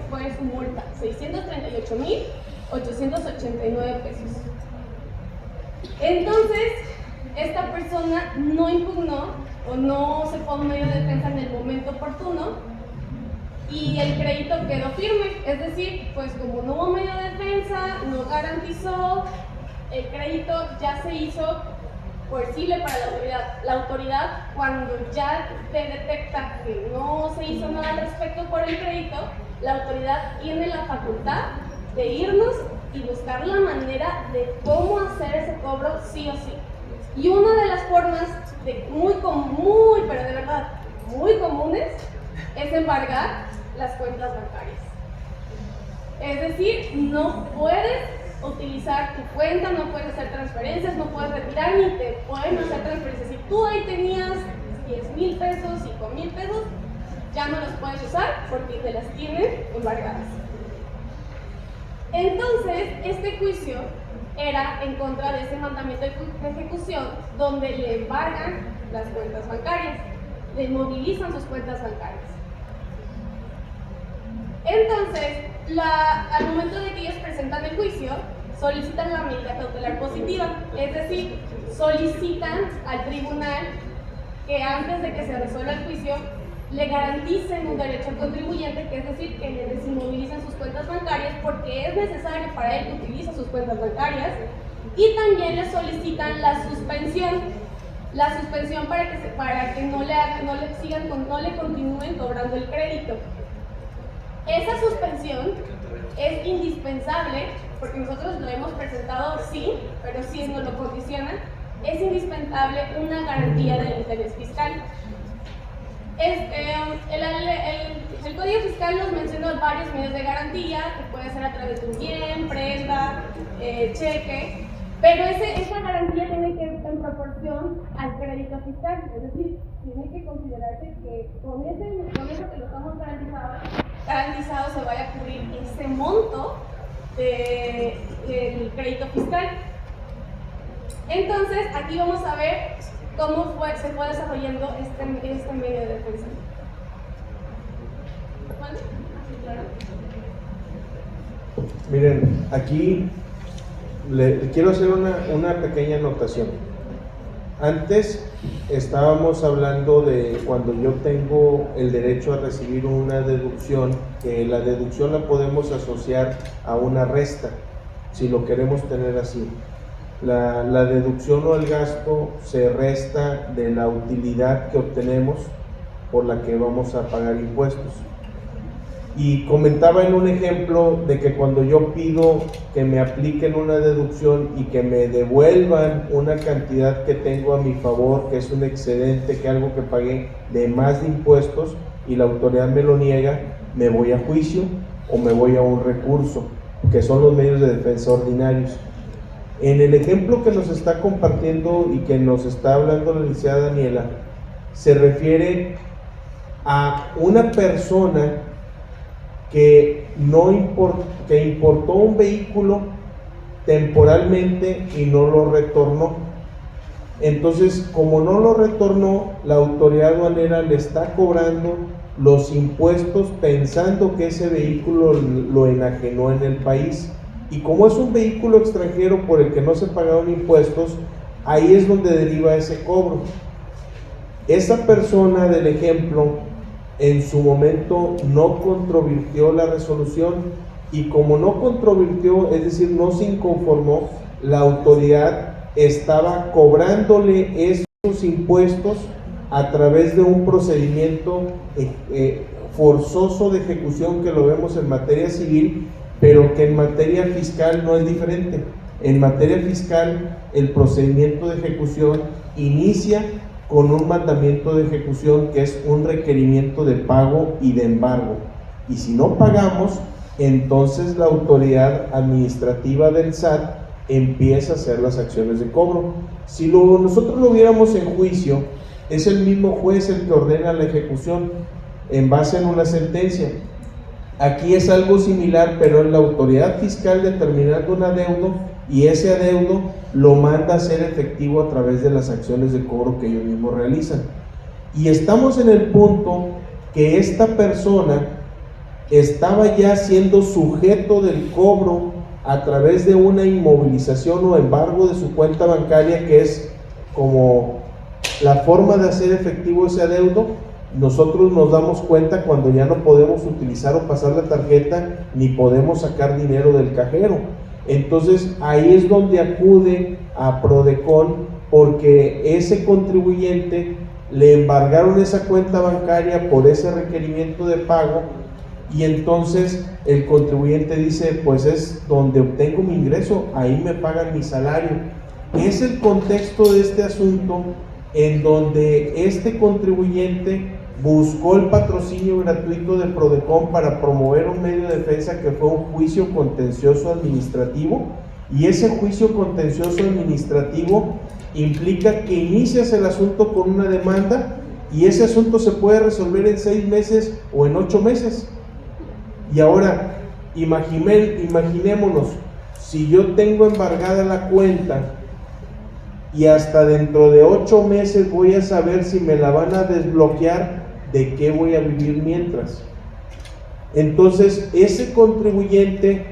fue su multa, 638,889 pesos. Entonces, esta persona no impugnó o no se fue a un medio de defensa en el momento oportuno y el crédito quedó firme, es decir, pues como no hubo medio de defensa, no garantizó, el crédito ya se hizo coercible para la autoridad. La autoridad, cuando ya te detecta que no se hizo nada al respecto por el crédito, la autoridad tiene la facultad de irnos y buscar la manera de cómo hacer ese cobro sí o sí. Y una de las formas pero de verdad muy comunes es embargar las cuentas bancarias. Es decir, no puedes utilizar tu cuenta, no puedes hacer transferencias, no puedes retirar ni te pueden hacer transferencias. Si tú ahí tenías 10,000 pesos, 5,000 pesos, ya no los puedes usar porque te las tienen embargadas. Entonces, este juicio era en contra de ese mandamiento de ejecución donde le embargan las cuentas bancarias, le inmovilizan sus cuentas bancarias. Entonces, al momento de que ellos presentan el juicio, solicitan la medida cautelar positiva, es decir, solicitan al tribunal que antes de que se resuelva el juicio le garanticen un derecho al contribuyente, que es decir, que le desinmovilicen sus cuentas bancarias porque es necesario para él que utilice sus cuentas bancarias, y también le solicitan la suspensión para que no le continúen cobrando el crédito. Esa suspensión es indispensable, porque nosotros lo hemos presentado, sí, pero sí nos lo condicionan, es indispensable una garantía del interés fiscal. El Código Fiscal nos menciona varios medios de garantía, que puede ser a través de un bien, prenda, cheque, pero esa garantía tiene que ir en proporción al crédito fiscal, es decir, tiene que considerarse que con eso que lo estamos garantizado se vaya a cubrir ese monto del crédito fiscal. Entonces, aquí vamos a ver cómo se fue desarrollando este medio de defensa. ¿Vale? Sí, claro. Miren, aquí le quiero hacer una pequeña anotación. Antes estábamos hablando de cuando yo tengo el derecho a recibir una deducción, que la deducción la podemos asociar a una resta, si lo queremos tener así. La deducción o el gasto se resta de la utilidad que obtenemos por la que vamos a pagar impuestos. Y comentaba en un ejemplo de que cuando yo pido que me apliquen una deducción y que me devuelvan una cantidad que tengo a mi favor, que es un excedente, que algo que pagué de más de impuestos, y la autoridad me lo niega, me voy a juicio o me voy a un recurso, que son los medios de defensa ordinarios. En el ejemplo que nos está compartiendo y que nos está hablando la licenciada Daniela, se refiere a una persona que importó un vehículo temporalmente y no lo retornó. Entonces, como no lo retornó, la autoridad aduanera le está cobrando los impuestos pensando que ese vehículo lo enajenó en el país. Y como es un vehículo extranjero por el que no se pagaron impuestos, ahí es donde deriva ese cobro. Esa persona del ejemplo en su momento no controvirtió la resolución, y como no controvirtió, es decir, no se inconformó, la autoridad estaba cobrándole esos impuestos a través de un procedimiento forzoso de ejecución, que lo vemos en materia civil, pero que en materia fiscal no es diferente. En materia fiscal, el procedimiento de ejecución inicia con un mandamiento de ejecución, que es un requerimiento de pago y de embargo. Y si no pagamos, entonces la autoridad administrativa del SAT empieza a hacer las acciones de cobro. Si nosotros lo viéramos en juicio, es el mismo juez el que ordena la ejecución en base en una sentencia. Aquí es algo similar, pero es la autoridad fiscal determinando un adeudo, y ese adeudo lo manda a ser efectivo a través de las acciones de cobro que ellos mismos realizan. Y estamos en el punto que esta persona estaba ya siendo sujeto del cobro a través de una inmovilización o embargo de su cuenta bancaria, que es como la forma de hacer efectivo ese adeudo. Nosotros nos damos cuenta cuando ya no podemos utilizar o pasar la tarjeta, ni podemos sacar dinero del cajero. Entonces ahí es donde acude a Prodecon, porque ese contribuyente le embargaron esa cuenta bancaria por ese requerimiento de pago, y entonces el contribuyente dice, pues es donde obtengo mi ingreso, ahí me pagan mi salario. Es el contexto de este asunto en donde este contribuyente buscó el patrocinio gratuito de Prodecon para promover un medio de defensa, que fue un juicio contencioso administrativo, y ese juicio contencioso administrativo implica que inicias el asunto con una demanda, y ese asunto se puede resolver en 6 meses o en 8 meses. Y ahora, imaginémonos, si yo tengo embargada la cuenta y hasta dentro de 8 meses voy a saber si me la van a desbloquear, ¿de qué voy a vivir mientras? Entonces, ese contribuyente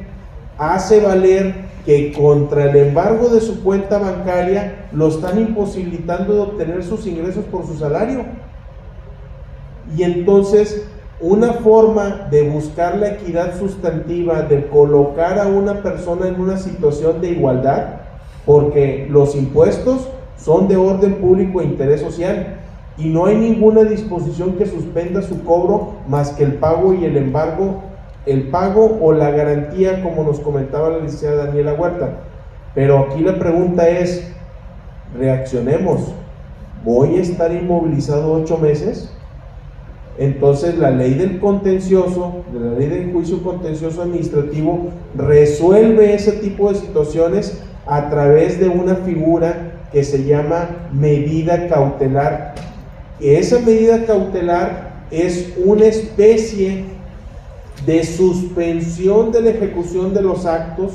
hace valer que contra el embargo de su cuenta bancaria lo están imposibilitando de obtener sus ingresos por su salario. Y entonces, una forma de buscar la equidad sustantiva, de colocar a una persona en una situación de igualdad, porque los impuestos son de orden público e interés social, y no hay ninguna disposición que suspenda su cobro más que el pago y el embargo, el pago o la garantía, como nos comentaba la licenciada Daniela Huerta. Pero aquí la pregunta es, reaccionemos, ¿voy a estar inmovilizado 8 meses? Entonces la ley del contencioso, de la ley del juicio contencioso administrativo, resuelve ese tipo de situaciones a través de una figura que se llama medida cautelar. Esa medida cautelar es una especie de suspensión de la ejecución de los actos,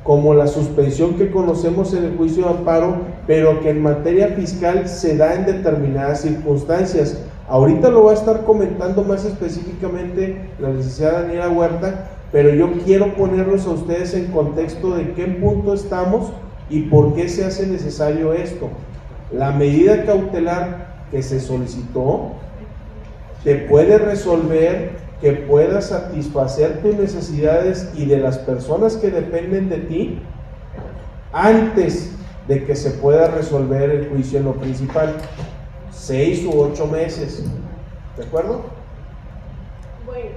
como la suspensión que conocemos en el juicio de amparo, pero que en materia fiscal se da en determinadas circunstancias. Ahorita lo va a estar comentando más específicamente la licenciada Daniela Huerta, pero yo quiero ponerlos a ustedes en contexto de qué punto estamos y por qué se hace necesario esto. La medida cautelar que se solicitó te puede resolver que puedas satisfacer tus necesidades y de las personas que dependen de ti antes de que se pueda resolver el juicio en lo principal. 6 u 8 meses, ¿de acuerdo? Bueno,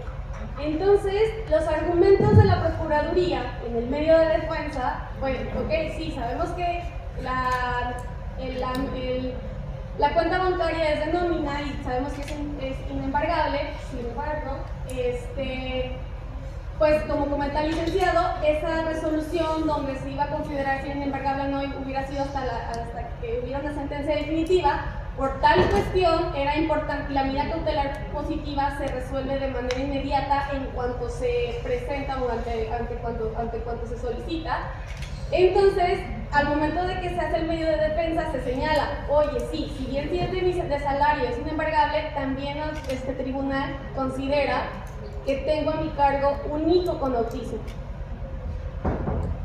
entonces los argumentos de la Procuraduría en el medio de defensa, bueno, ok, sí, sabemos que la cuenta bancaria es de nómina y sabemos que es inembargable. Sin embargo, pues como comenta el licenciado, esa resolución donde se iba a considerar si inembargable o no hubiera sido hasta que hubiera una sentencia definitiva. Por tal cuestión, era importante, la medida cautelar positiva se resuelve de manera inmediata en cuanto se presenta o ante cuanto se solicita. Entonces, al momento de que se hace el medio de defensa, se señala, oye, sí, si bien de salario es inembargable, también este tribunal considera que tengo a mi cargo un hijo con autismo.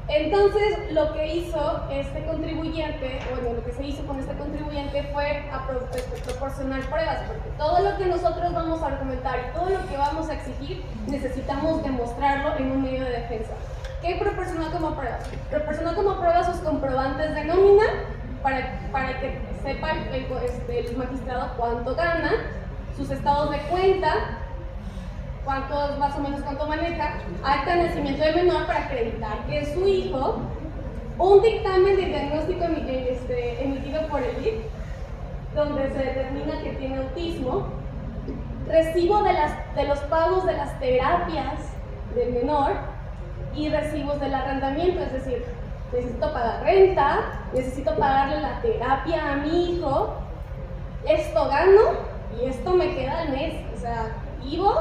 Entonces, lo que hizo este contribuyente, bueno, lo que se hizo con este contribuyente fue proporcionar pruebas, porque todo lo que nosotros vamos a argumentar y todo lo que vamos a exigir, necesitamos demostrarlo en un medio de defensa. ¿Qué proporcionó como pruebas? Proporcionó como pruebas sus comprobantes de nómina para que sepa el magistrado cuánto gana, sus estados de cuenta, más o menos cuánto maneja, acta de nacimiento del menor para acreditar que es su hijo, un dictamen de diagnóstico emitido por el IF, donde se determina que tiene autismo, recibo de los pagos de las terapias del menor y recibos del arrendamiento, es decir, necesito pagar renta, necesito pagarle la terapia a mi hijo, esto gano y esto me queda al mes, o sea, vivo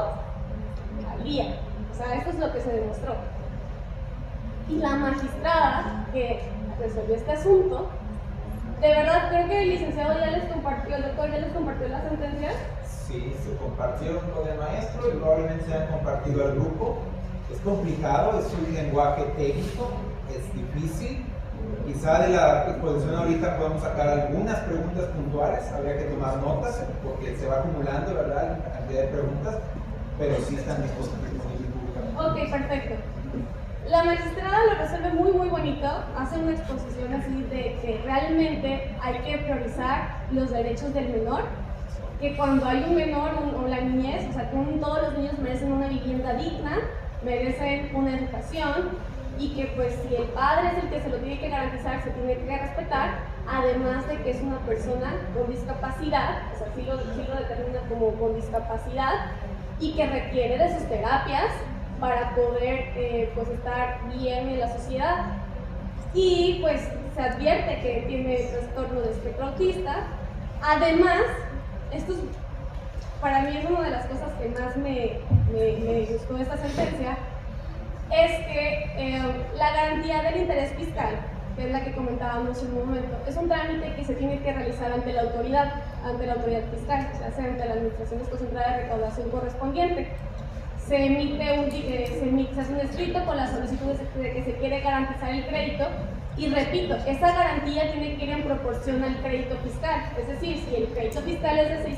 al día. O sea, esto es lo que se demostró. Y la magistrada que resolvió este asunto, de verdad creo que el licenciado ya les compartió, el doctor ya les compartió la sentencia. Sí, se compartieron con el maestro y probablemente se han compartido al grupo. Es complicado, es un lenguaje técnico, es difícil. Quizá de la exposición ahorita podemos sacar algunas preguntas puntuales, habría que tomar notas porque se va acumulando, ¿verdad?, la cantidad de preguntas, pero sí están disponibles públicamente. Ok, perfecto. La magistrada lo resuelve muy bonito, hace una exposición así de que realmente hay que priorizar los derechos del menor, que cuando hay un menor o la niñez, o sea, que todos los niños merecen una vivienda digna, merecen una educación, y que pues si el padre es el que se lo tiene que garantizar, se tiene que respetar, además de que es una persona con discapacidad, o sea, sí lo determina como con discapacidad, y que requiere de sus terapias para poder pues estar bien en la sociedad. Y pues se advierte que tiene trastorno de espectro autista. Además, esto para mí es una de las cosas que más me gustó de esta sentencia, es que la garantía del interés fiscal, que es la que comentábamos en un momento, es un trámite que se tiene que realizar ante la autoridad fiscal, o sea, ante la Administración Desconcentrada de Recaudación correspondiente. Se hace un escrito con la solicitud de que se quiere garantizar el crédito, y repito, esa garantía tiene que ir en proporción al crédito fiscal, es decir, si el crédito fiscal es de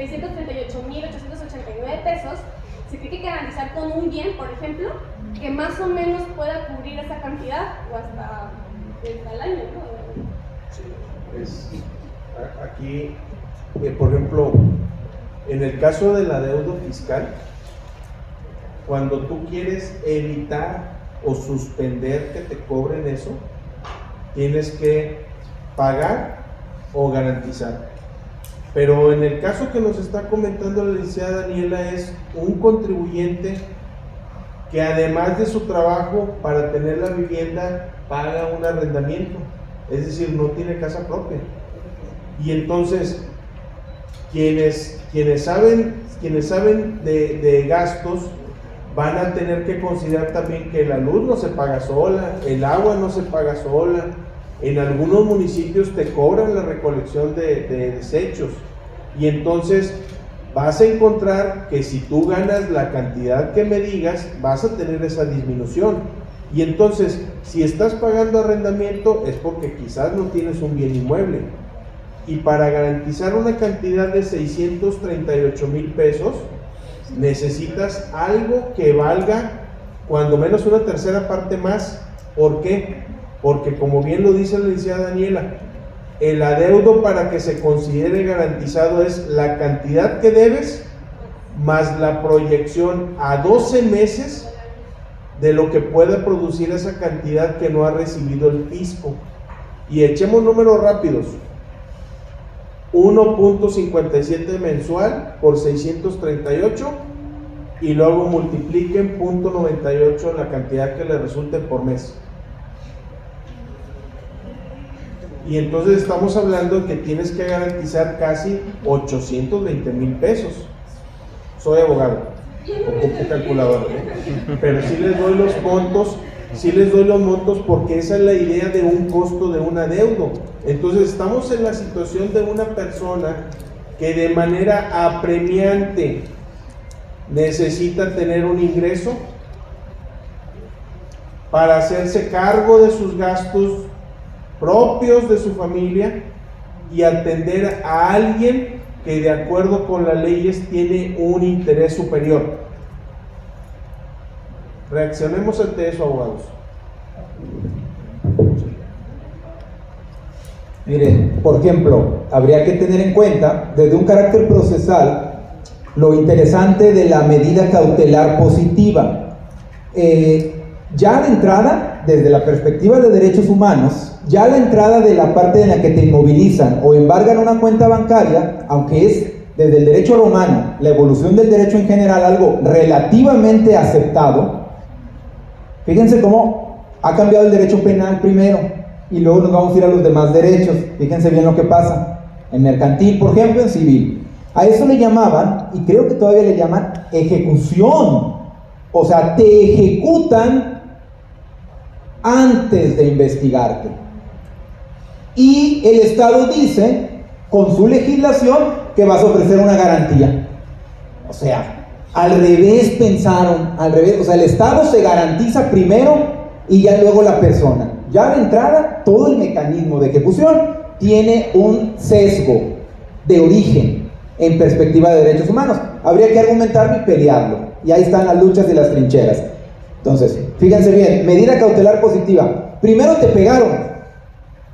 638.889 pesos, se tiene que garantizar con un bien, por ejemplo, que más o menos pueda cubrir esa cantidad o hasta el año, ¿no? Sí, aquí, por ejemplo, en el caso del adeudo fiscal, cuando tú quieres evitar o suspender que te cobren eso, tienes que pagar o garantizar. Pero en el caso que nos está comentando la licenciada Daniela, es un contribuyente que además de su trabajo para tener la vivienda paga un arrendamiento, es decir, no tiene casa propia. Y entonces quienes saben de gastos van a tener que considerar también que la luz no se paga sola, el agua no se paga sola. En algunos municipios te cobran la recolección de desechos, y entonces vas a encontrar que si tú ganas la cantidad que me digas, vas a tener esa disminución. Y entonces, si estás pagando arrendamiento, es porque quizás no tienes un bien inmueble. Y para garantizar una cantidad de 638,000 pesos, necesitas algo que valga cuando menos una tercera parte más. ¿Por qué? Porque, como bien lo dice la licenciada Daniela, el adeudo para que se considere garantizado es la cantidad que debes más la proyección a 12 meses de lo que pueda producir esa cantidad que no ha recibido el fisco. Y echemos números rápidos: 1.57 mensual por 638, y luego multipliquen 0.98 la cantidad que le resulte por mes. Y entonces estamos hablando de que tienes que garantizar casi 820,000 pesos. Soy abogado, ocupo calculadora, pero sí les doy los montos, porque esa es la idea de un costo de un adeudo. Entonces estamos en la situación de una persona que de manera apremiante necesita tener un ingreso para hacerse cargo de sus gastos propios de su familia y atender a alguien que de acuerdo con las leyes tiene un interés superior. Reaccionemos ante eso, abogados. Mire, por ejemplo, habría que tener en cuenta, desde un carácter procesal, lo interesante de la medida cautelar positiva. Ya de entrada, desde la perspectiva de derechos humanos, ya la entrada de la parte en la que te inmovilizan o embargan una cuenta bancaria, aunque es desde el derecho romano, la evolución del derecho en general, algo relativamente aceptado, fíjense cómo ha cambiado el derecho penal primero y luego nos vamos a ir a los demás derechos. Fíjense bien lo que pasa en mercantil, por ejemplo, en civil. A eso le llamaban, y creo que todavía le llaman, ejecución. O sea, te ejecutan antes de investigarte. Y el Estado dice, con su legislación, que vas a ofrecer una garantía. O sea, al revés pensaron, al revés. O sea, el Estado se garantiza primero y ya luego la persona. Ya de entrada, todo el mecanismo de ejecución tiene un sesgo de origen en perspectiva de derechos humanos. Habría que argumentarlo y pelearlo. Y ahí están las luchas y las trincheras. Entonces, fíjense bien, medida cautelar positiva. Primero te pegaron.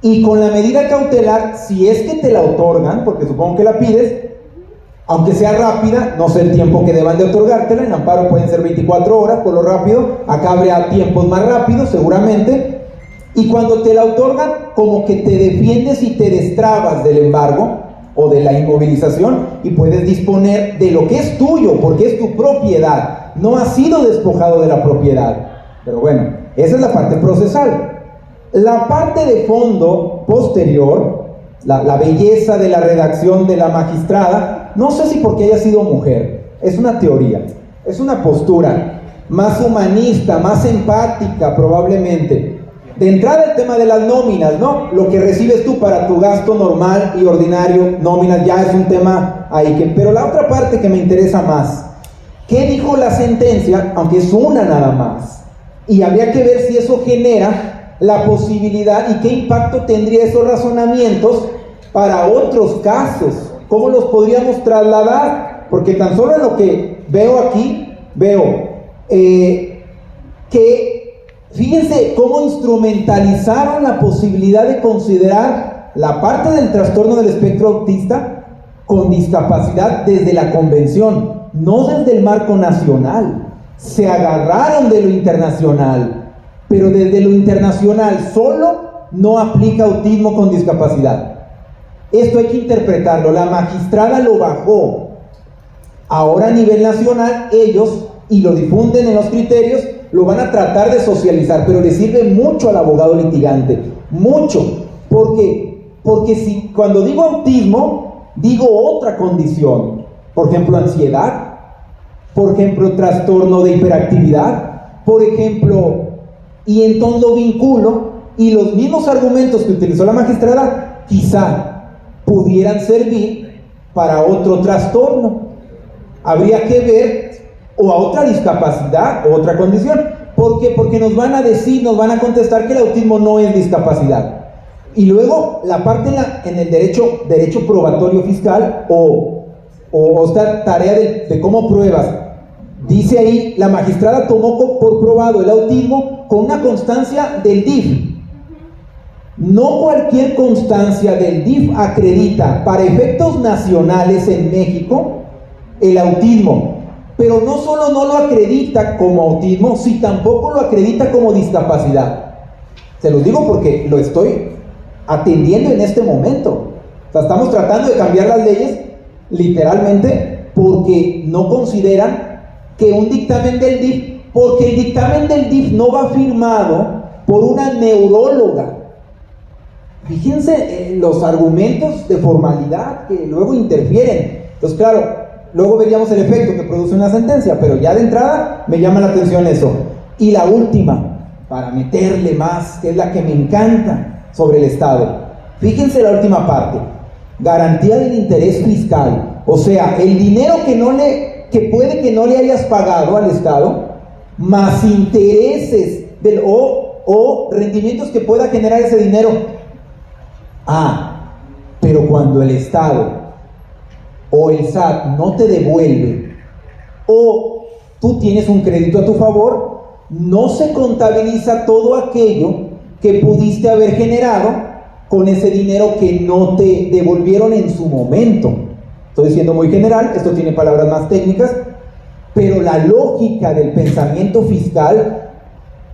Y con la medida cautelar, si es que te la otorgan, porque supongo que la pides, aunque sea rápida, no sé el tiempo que deban de otorgártela, en amparo pueden ser 24 horas por lo rápido, acá habría tiempos más rápidos seguramente, y cuando te la otorgan, como que te defiendes y te destrabas del embargo o de la inmovilización y puedes disponer de lo que es tuyo, porque es tu propiedad, no has sido despojado de la propiedad. Pero bueno, esa es la parte procesal. La parte de fondo posterior, la belleza de la redacción de la magistrada, no sé si porque haya sido mujer, es una teoría, es una postura más humanista, más empática probablemente. De entrada el tema de las nóminas, ¿no? Lo que recibes tú para tu gasto normal y ordinario, nóminas, ya es un tema ahí. Pero la otra parte que me interesa más, ¿qué dijo la sentencia? Aunque es una nada más. Y habría que ver si eso genera la posibilidad y qué impacto tendría esos razonamientos para otros casos. ¿Cómo los podríamos trasladar? Porque tan solo en lo que veo aquí, veo que fíjense cómo instrumentalizaron la posibilidad de considerar la parte del trastorno del espectro autista con discapacidad desde la convención, no desde el marco nacional. Se agarraron de lo internacional, pero desde lo internacional solo no aplica autismo con discapacidad. Esto hay que interpretarlo. La magistrada lo bajó. Ahora a nivel nacional ellos, y lo difunden en los criterios, lo van a tratar de socializar, pero le sirve mucho al abogado litigante, mucho, porque si cuando digo autismo, digo otra condición, por ejemplo ansiedad, por ejemplo trastorno de hiperactividad, por ejemplo, y entonces lo vinculo, y los mismos argumentos que utilizó la magistrada, quizá pudieran servir para otro trastorno. Habría que ver, o a otra discapacidad, o otra condición. ¿Por qué? Porque nos van a decir, nos van a contestar que el autismo no es discapacidad. Y luego, la parte en el derecho probatorio fiscal, o esta tarea de cómo pruebas. Dice ahí, la magistrada tomó por probado el autismo con una constancia del DIF. No cualquier constancia del DIF acredita, para efectos nacionales en México, el autismo. Pero no solo no lo acredita como autismo, si tampoco lo acredita como discapacidad. Se los digo porque lo estoy atendiendo en este momento. O sea, estamos tratando de cambiar las leyes literalmente porque no consideran que un dictamen del DIF, porque el dictamen del DIF no va firmado por una neuróloga. Fíjense los argumentos de formalidad que luego interfieren. Entonces, claro, luego veríamos el efecto que produce una sentencia, pero ya de entrada me llama la atención eso. Y la última, para meterle más, que es la que me encanta sobre el Estado. Fíjense la última parte, garantía del interés fiscal. O sea, el dinero que puede que no le hayas pagado al Estado, más intereses o rendimientos que pueda generar ese dinero. Pero cuando el Estado o el SAT no te devuelve, o tú tienes un crédito a tu favor, no se contabiliza todo aquello que pudiste haber generado con ese dinero que no te devolvieron en su momento. Estoy siendo muy general, esto tiene palabras más técnicas, pero la lógica del pensamiento fiscal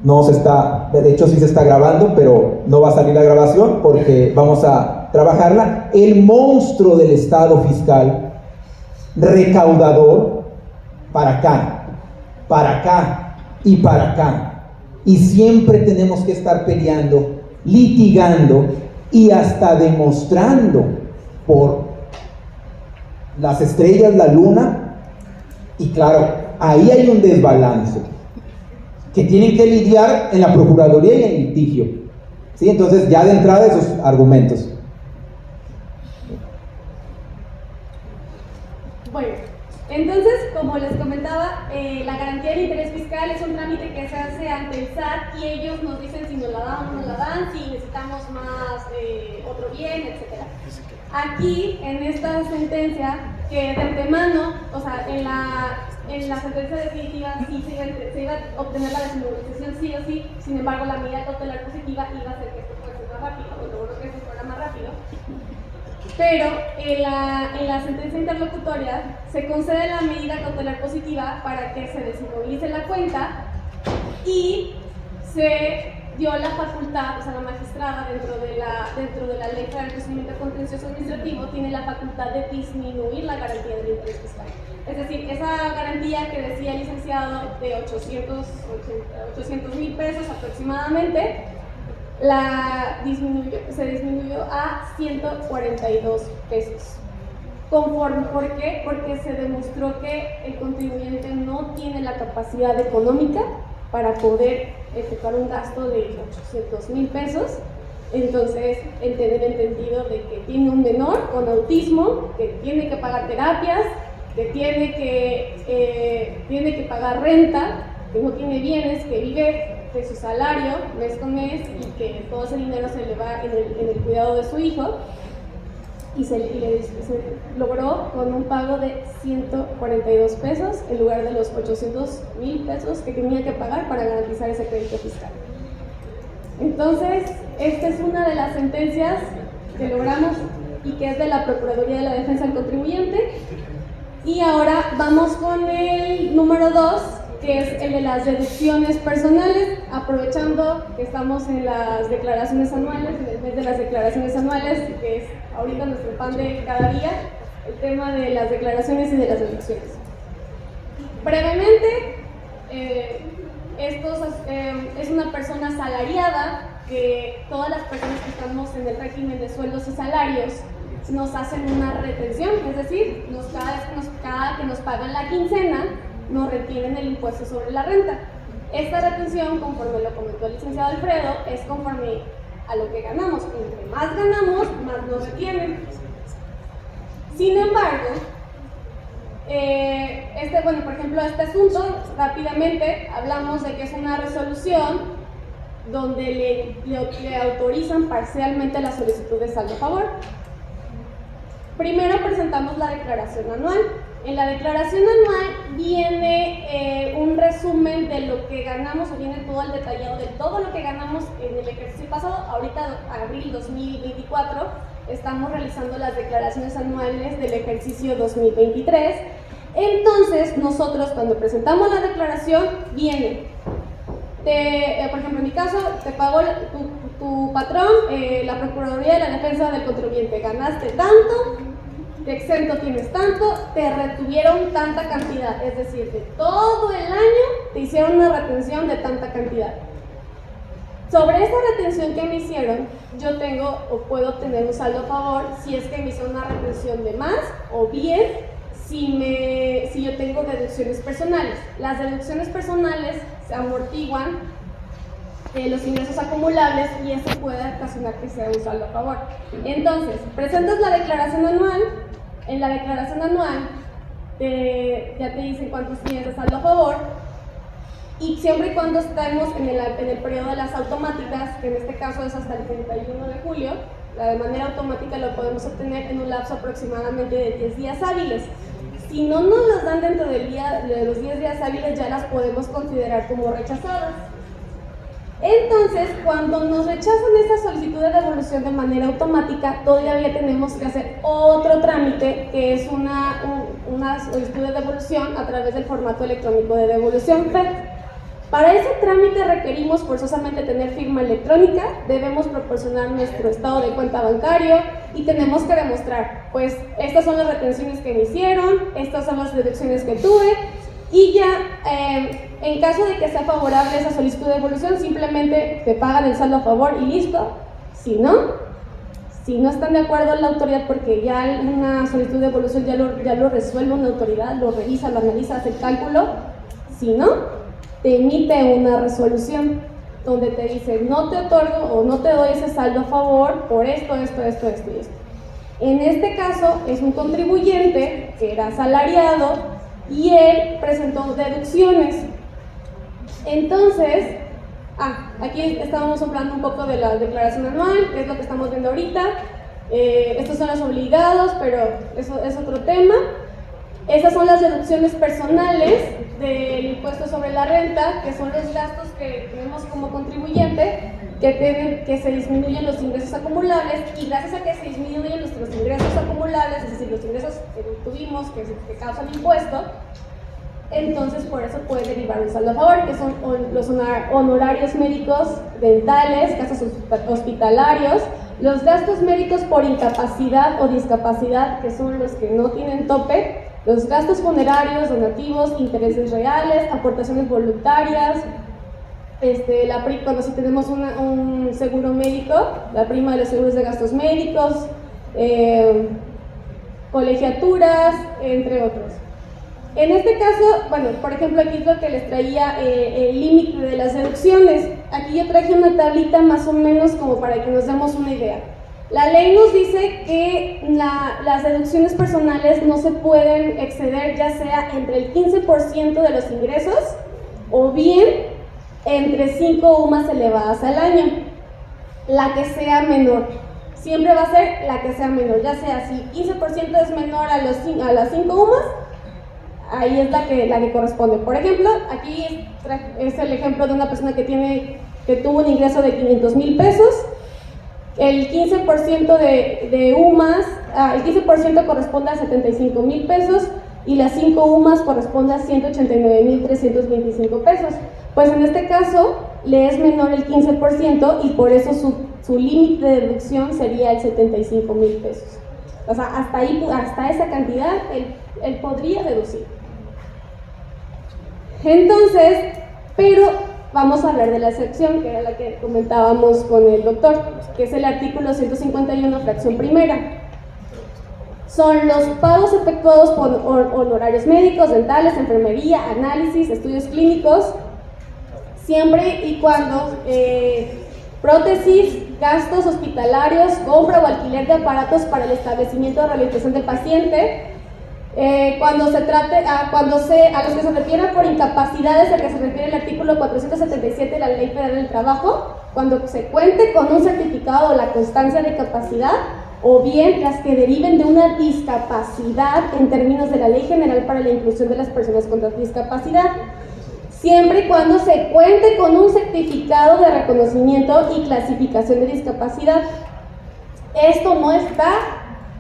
no se está, de hecho sí se está grabando, pero no va a salir la grabación porque vamos a trabajarla. El monstruo del Estado fiscal, recaudador, para acá y para acá. Y siempre tenemos que estar peleando, litigando y hasta demostrando por las estrellas, la luna. Y claro, ahí hay un desbalance que tienen que lidiar en la Procuraduría y en el litigio. ¿Sí? Entonces, ya de entrada esos argumentos. Bueno, entonces, como les comentaba, la garantía del interés fiscal es un trámite que se hace ante el SAT y ellos nos dicen si nos la dan o no nos la dan, si necesitamos más otro bien, etc. Aquí, en esta sentencia, que de antemano, o sea, en la sentencia definitiva sí se iba a obtener la desmovilización sí o sí, sin embargo, la medida cautelar positiva iba a hacer que esto fuese más rápido, o logró que esto fuera más rápido. Pero en la sentencia interlocutoria se concede la medida cautelar positiva para que se desinmovilice la cuenta y se dio la facultad, o sea, la magistrada dentro de la ley para el procedimiento contencioso administrativo tiene la facultad de disminuir la garantía del interés fiscal. Es decir, esa garantía que decía el licenciado de 800,000 pesos aproximadamente, se disminuyó a 142 pesos. ¿Por qué? Porque se demostró que el contribuyente no tiene la capacidad económica para poder efectuar un gasto de 800,000 pesos. Entonces, el tener entendido de que tiene un menor con autismo, que tiene que pagar terapias, que tiene que pagar renta, que no tiene bienes, que vive de su salario mes con mes y que todo ese dinero se le va en el cuidado de su hijo, y se logró con un pago de 142 pesos en lugar de los 800,000 pesos que tenía que pagar para garantizar ese crédito fiscal. Entonces, esta es una de las sentencias que logramos y que es de la Procuraduría de la Defensa del Contribuyente. Y ahora vamos con el número 2, que es el de las deducciones personales, aprovechando que estamos en las declaraciones anuales, en el mes de las declaraciones anuales, que es ahorita nuestro pan de cada día, el tema de las declaraciones y de las deducciones. Brevemente, es una persona asalariada, que todas las personas que estamos en el régimen de sueldos y salarios nos hacen una retención, es decir, cada que nos pagan la quincena, nos retienen el impuesto sobre la renta. Esta retención, conforme lo comentó el licenciado Alfredo, es conforme a lo que ganamos. Entre más ganamos, más nos retienen. Sin embargo, por ejemplo, este asunto, rápidamente hablamos de que es una resolución donde le autorizan parcialmente la solicitud de saldo a favor. Primero presentamos la declaración anual. En la declaración anual viene un resumen de lo que ganamos, o viene todo el detallado de todo lo que ganamos en el ejercicio pasado. Ahorita, abril 2024, estamos realizando las declaraciones anuales del ejercicio 2023. Entonces, nosotros cuando presentamos la declaración, viene, por ejemplo, en mi caso, te pagó tu patrón, la Procuraduría de la Defensa del Contribuyente, ganaste tanto, de exento tienes tanto, te retuvieron tanta cantidad, es decir, de todo el año te hicieron una retención de tanta cantidad. Sobre esa retención que me hicieron, yo tengo o puedo obtener un saldo a favor si es que me hicieron una retención de más, o bien si yo tengo deducciones personales. Las deducciones personales se amortiguan los ingresos acumulables y eso puede ocasionar que sea un saldo a favor. Entonces, presentas la declaración anual. En la declaración anual ya te dicen cuántos tienes de saldo a favor y siempre y cuando estemos en el periodo de las automáticas, que en este caso es hasta el 31 de julio, la de manera automática lo podemos obtener en un lapso aproximadamente de 10 días hábiles. Si no nos las dan dentro de los 10 días hábiles, ya las podemos considerar como rechazadas. Entonces, cuando nos rechazan esa solicitud de devolución de manera automática, todavía tenemos que hacer otro trámite, que es una solicitud de devolución a través del formato electrónico de devolución FED. Para ese trámite requerimos forzosamente tener firma electrónica, debemos proporcionar nuestro estado de cuenta bancario y tenemos que demostrar, pues, estas son las retenciones que me hicieron, estas son las deducciones que tuve, y ya, en caso de que sea favorable esa solicitud de devolución, simplemente te pagan el saldo a favor y listo. Si no están de acuerdo la autoridad, porque ya una solicitud de devolución ya lo resuelve una autoridad, lo revisa, lo analiza, hace el cálculo, si no, te emite una resolución donde te dice no te otorgo o no te doy ese saldo a favor por esto y esto. En este caso es un contribuyente que era asalariado y él presentó deducciones. Entonces, aquí estábamos hablando un poco de la declaración anual, que es lo que estamos viendo ahorita. Estos son los obligados, pero eso es otro tema. Estas son las deducciones personales del impuesto sobre la renta, que son los gastos que tenemos como contribuyente, que se disminuyen los ingresos acumulables, y gracias a que se disminuyen nuestros ingresos acumulables, es decir, los ingresos que tuvimos, que causan impuesto, entonces por eso puede derivar un saldo a favor, que son los honorarios médicos, dentales, gastos hospitalarios, los gastos médicos por incapacidad o discapacidad, que son los que no tienen tope, los gastos funerarios, donativos, intereses reales, aportaciones voluntarias, cuando si tenemos un seguro médico, la prima de los seguros de gastos médicos, colegiaturas, entre otros. En este caso, bueno, por ejemplo, aquí es lo que les traía el límite de las deducciones. Aquí yo traje una tablita más o menos como para que nos demos una idea. La ley nos dice que las deducciones personales no se pueden exceder ya sea entre el 15% de los ingresos o bien entre 5 UMAS elevadas al año. La que sea menor. Siempre va a ser la que sea menor, ya sea si 15% es menor a las 5 UMAS, ahí es la que corresponde. Por ejemplo, aquí es el ejemplo de una persona que tuvo un ingreso de 500,000 pesos. El 15% de UMAS, el 15% corresponde a 75,000 pesos y las 5 UMAS corresponde a 189,325 pesos. Pues en este caso le es menor el 15% y por eso su límite de deducción sería el 75,000 pesos. O sea, hasta esa cantidad él podría deducir. Entonces, pero vamos a hablar de la excepción, que era la que comentábamos con el doctor, que es el artículo 151, fracción primera. Son los pagos efectuados por honorarios médicos, dentales, enfermería, análisis, estudios clínicos, siempre y cuando prótesis, gastos hospitalarios, compra o alquiler de aparatos para el establecimiento de rehabilitación del paciente, cuando se trate, a los que se refieren por incapacidades, al que se refiere el artículo 477 de la Ley Federal del Trabajo, cuando se cuente con un certificado o la constancia de capacidad, o bien las que deriven de una discapacidad en términos de la Ley General para la Inclusión de las Personas con Discapacidad, siempre y cuando se cuente con un certificado de reconocimiento y clasificación de discapacidad. Esto no está.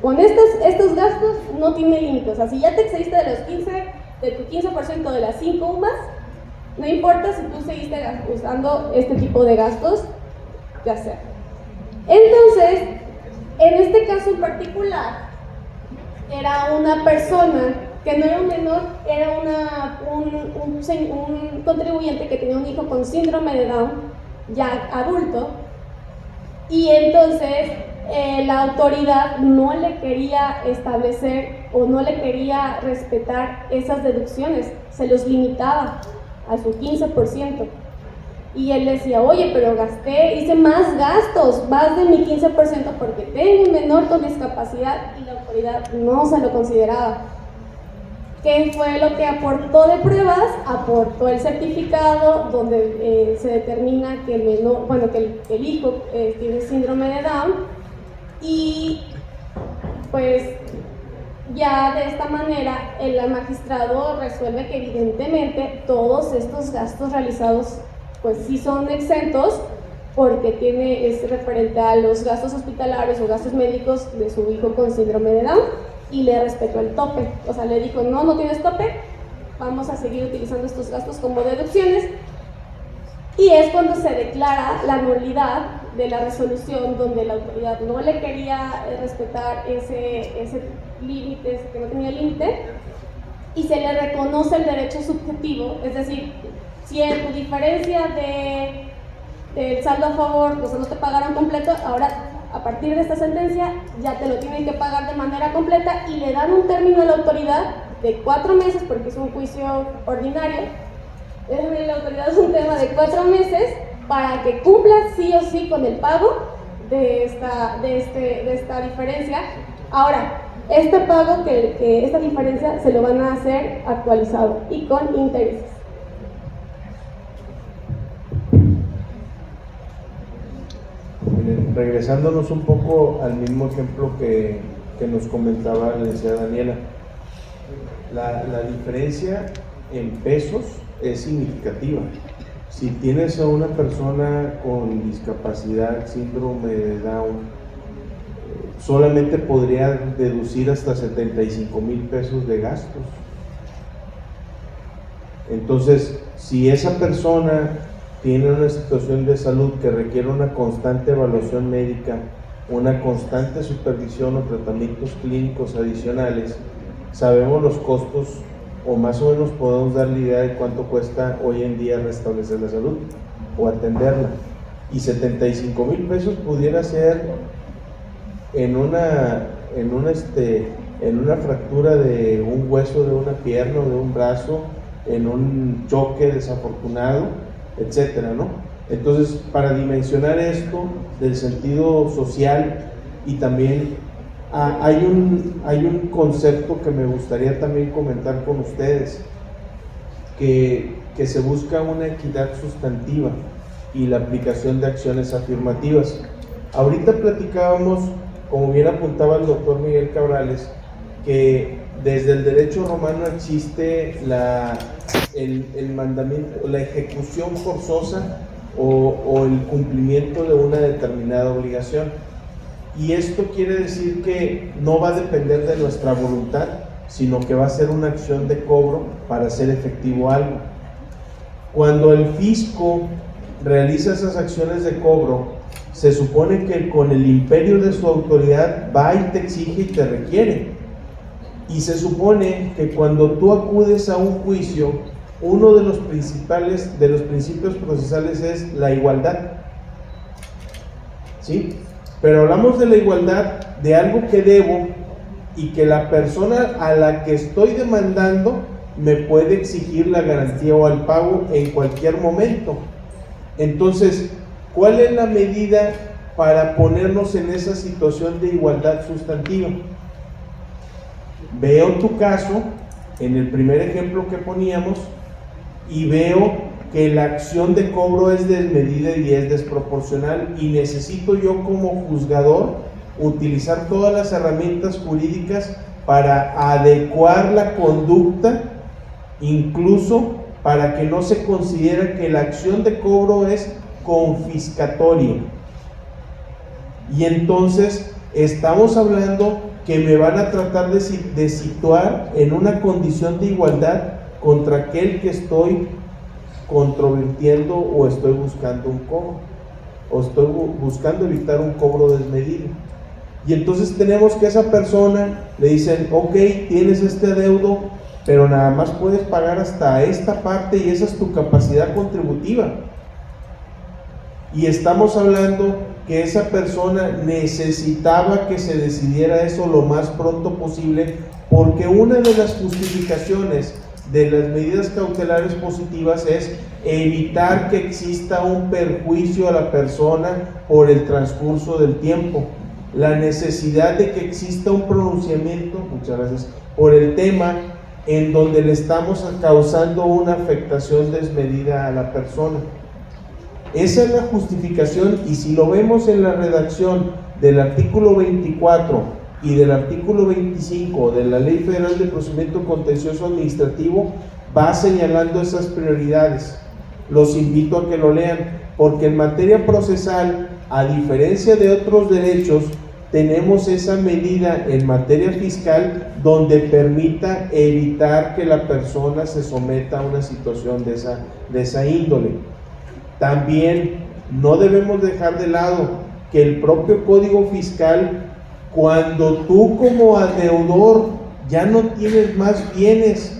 Con estos gastos no tiene límites. O sea, si ya te excediste de tu 15% de las 5 UMAS, no importa si tú seguiste usando este tipo de gastos, ya sea. Entonces, en este caso en particular, era una persona que no era un menor, era un contribuyente que tenía un hijo con síndrome de Down, ya adulto, y entonces la autoridad no le quería establecer o no le quería respetar esas deducciones, se los limitaba a su 15%. Y él decía, oye, pero hice más gastos, más de mi 15% porque tengo un menor con discapacidad, y la autoridad no se lo consideraba. ¿Qué fue lo que aportó de pruebas? Aportó el certificado donde se determina que el hijo tiene síndrome de Down, y pues ya de esta manera el magistrado resuelve que evidentemente todos estos gastos realizados pues sí son exentos, porque es referente a los gastos hospitalarios o gastos médicos de su hijo con síndrome de Down, y le respetó el tope. O sea, le dijo, no tienes tope, vamos a seguir utilizando estos gastos como deducciones. Y es cuando se declara la nulidad de la resolución, donde la autoridad no le quería respetar ese límite, que no tenía límite, y se le reconoce el derecho subjetivo. Es decir, si en tu diferencia del saldo a favor, o sea, no te pagaron completo, ahora a partir de esta sentencia ya te lo tienen que pagar de manera completa, y le dan un término a la autoridad de 4 meses, porque es un juicio ordinario. La autoridad es un tema de 4 meses para que cumpla sí o sí con el pago de esta diferencia. Ahora, este pago, esta diferencia se lo van a hacer actualizado y con intereses. Regresándonos un poco al mismo ejemplo que nos comentaba la licenciada Daniela, la diferencia en pesos es significativa. Si tienes a una persona con discapacidad, síndrome de Down, solamente podría deducir hasta 75,000 pesos de gastos. Entonces, si esa persona tiene una situación de salud que requiere una constante evaluación médica, una constante supervisión o tratamientos clínicos adicionales, sabemos los costos, o más o menos podemos dar la idea de cuánto cuesta hoy en día restablecer la salud o atenderla. Y 75,000 pesos pudiera ser en una fractura de un hueso de una pierna o de un brazo, en un choque desafortunado, etcétera, ¿no? Entonces, para dimensionar esto del sentido social, y también hay un concepto que me gustaría también comentar con ustedes, que se busca una equidad sustantiva y la aplicación de acciones afirmativas. Ahorita platicábamos, como bien apuntaba el doctor Miguel Cabrales, que desde el derecho romano existe el mandamiento, la ejecución forzosa o el cumplimiento de una determinada obligación. Y esto quiere decir que no va a depender de nuestra voluntad, sino que va a ser una acción de cobro para hacer efectivo algo. Cuando el fisco realiza esas acciones de cobro, se supone que con el imperio de su autoridad va y te exige y te requiere. Y se supone que cuando tú acudes a un juicio, uno de los principios procesales es la igualdad. ¿Sí? Pero hablamos de la igualdad de algo que debo y que la persona a la que estoy demandando me puede exigir la garantía o el pago en cualquier momento. Entonces, ¿cuál es la medida para ponernos en esa situación de igualdad sustantiva? Veo tu caso, en el primer ejemplo que poníamos, y veo que la acción de cobro es desmedida y es desproporcional, y necesito yo como juzgador utilizar todas las herramientas jurídicas para adecuar la conducta, incluso para que no se considere que la acción de cobro es confiscatoria. Y entonces estamos hablando que me van a tratar de situar en una condición de igualdad contra aquel que estoy controvirtiendo o estoy buscando un cobro, o estoy buscando evitar un cobro desmedido. Y entonces tenemos que a esa persona le dicen, ok, tienes este adeudo, pero nada más puedes pagar hasta esta parte y esa es tu capacidad contributiva. Y estamos hablando que esa persona necesitaba que se decidiera eso lo más pronto posible, porque una de las justificaciones de las medidas cautelares positivas es evitar que exista un perjuicio a la persona por el transcurso del tiempo. La necesidad de que exista un pronunciamiento, muchas gracias, por el tema en donde le estamos causando una afectación desmedida a la persona. Esa es la justificación, y si lo vemos en la redacción del artículo 24 y del artículo 25 de la Ley Federal de Procedimiento Contencioso Administrativo, va señalando esas prioridades. Los invito a que lo lean, porque en materia procesal, a diferencia de otros derechos, tenemos esa medida en materia fiscal donde permita evitar que la persona se someta a una situación de esa índole. También no debemos dejar de lado que el propio Código Fiscal, cuando tú como adeudor ya no tienes más bienes,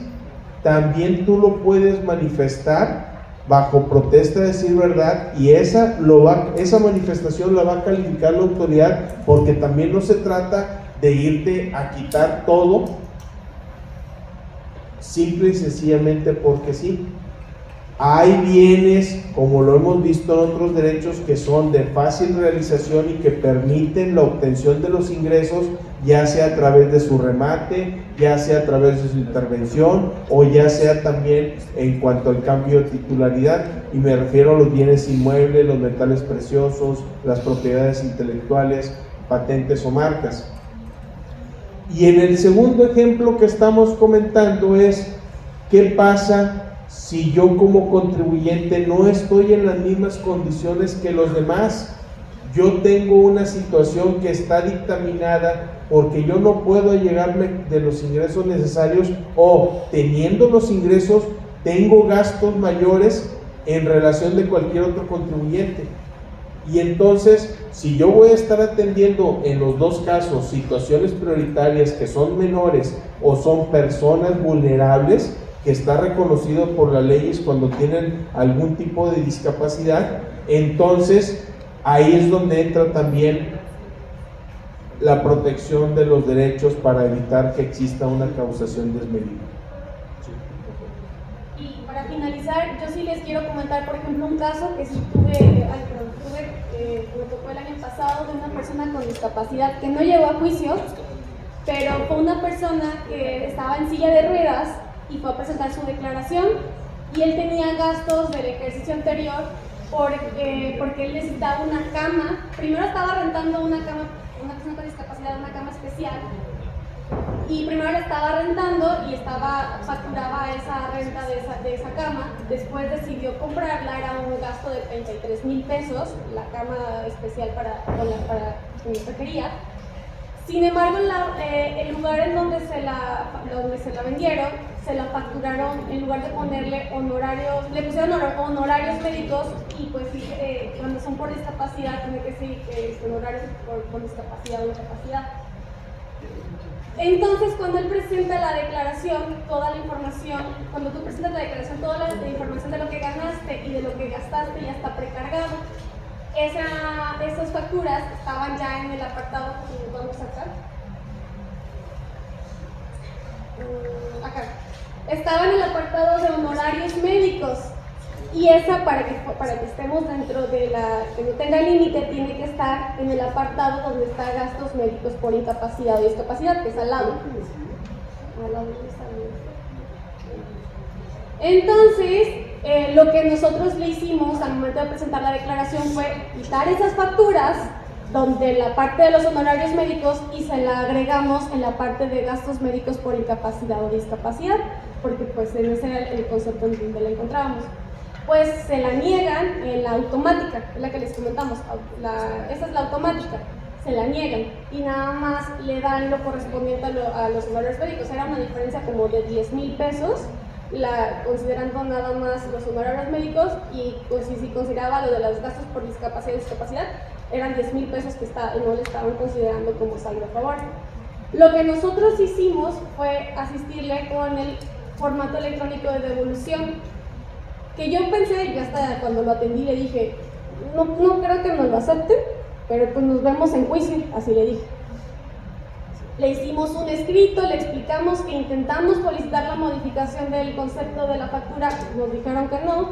también tú lo puedes manifestar bajo protesta de decir verdad, y esa manifestación la va a calificar la autoridad, porque también no se trata de irte a quitar todo simple y sencillamente porque sí. Hay bienes, como lo hemos visto en otros derechos, que son de fácil realización y que permiten la obtención de los ingresos, ya sea a través de su remate, ya sea a través de su intervención, o ya sea también en cuanto al cambio de titularidad, y me refiero a los bienes inmuebles, los metales preciosos, las propiedades intelectuales, patentes o marcas. Y en el segundo ejemplo que estamos comentando es, ¿qué pasa si yo como contribuyente no estoy en las mismas condiciones que los demás? Yo tengo una situación que está dictaminada porque yo no puedo allegarme de los ingresos necesarios, o teniendo los ingresos tengo gastos mayores en relación de cualquier otro contribuyente. Y entonces, si yo voy a estar atendiendo en los dos casos situaciones prioritarias que son menores o son personas vulnerables, que está reconocido por las leyes cuando tienen algún tipo de discapacidad, entonces ahí es donde entra también la protección de los derechos para evitar que exista una causación desmedida. Y para finalizar, yo sí les quiero comentar, por ejemplo, un caso que sí me tocó el año pasado, de una persona con discapacidad que no llegó a juicio, pero fue una persona que estaba en silla de ruedas y fue a presentar su declaración, y él tenía gastos del ejercicio anterior porque él necesitaba una cama. Primero estaba rentando una cama, una persona con discapacidad, una cama especial, y primero la estaba rentando y facturaba esa renta de esa cama. Después decidió comprarla, era un gasto de 33,000 pesos, la cama especial para que requería. Sin embargo, el lugar en donde se la vendieron, se la facturaron, en lugar de ponerle honorarios, le pusieron honorarios médicos, y pues cuando son por discapacidad, tiene que ser honorarios por discapacidad o incapacidad. Entonces, cuando él presenta la declaración, toda la información, cuando tú presentas la declaración, toda la información de lo que ganaste y de lo que gastaste ya está precargado. Esas facturas estaban ya en el apartado, ¿vamos a sacar? Acá. Estaba en el apartado de honorarios médicos, y esa, para que estemos dentro de que no tenga límite, tiene que estar en el apartado donde está gastos médicos por incapacidad o discapacidad, que es al lado. Entonces, lo que nosotros le hicimos al momento de presentar la declaración fue quitar esas facturas donde la parte de los honorarios médicos, y se la agregamos en la parte de gastos médicos por incapacidad o discapacidad, porque pues en ese era el concepto en donde la encontrábamos. Pues se la niegan en la automática, es la que les comentamos, esa es la automática, se la niegan y nada más le dan lo correspondiente a los honorarios médicos. Era una diferencia como de 10,000 pesos, considerando nada más los honorarios médicos, y pues, si consideraba lo de los gastos por discapacidad y discapacidad, eran 10,000 pesos que no le estaban considerando como saldo a favor. Lo que nosotros hicimos fue asistirle con el formato electrónico de devolución, que yo pensé, y hasta cuando lo atendí le dije, no creo que nos lo acepten, pero pues nos vemos en juicio, así le dije. Le hicimos un escrito, le explicamos que intentamos solicitar la modificación del concepto de la factura, nos dijeron que no,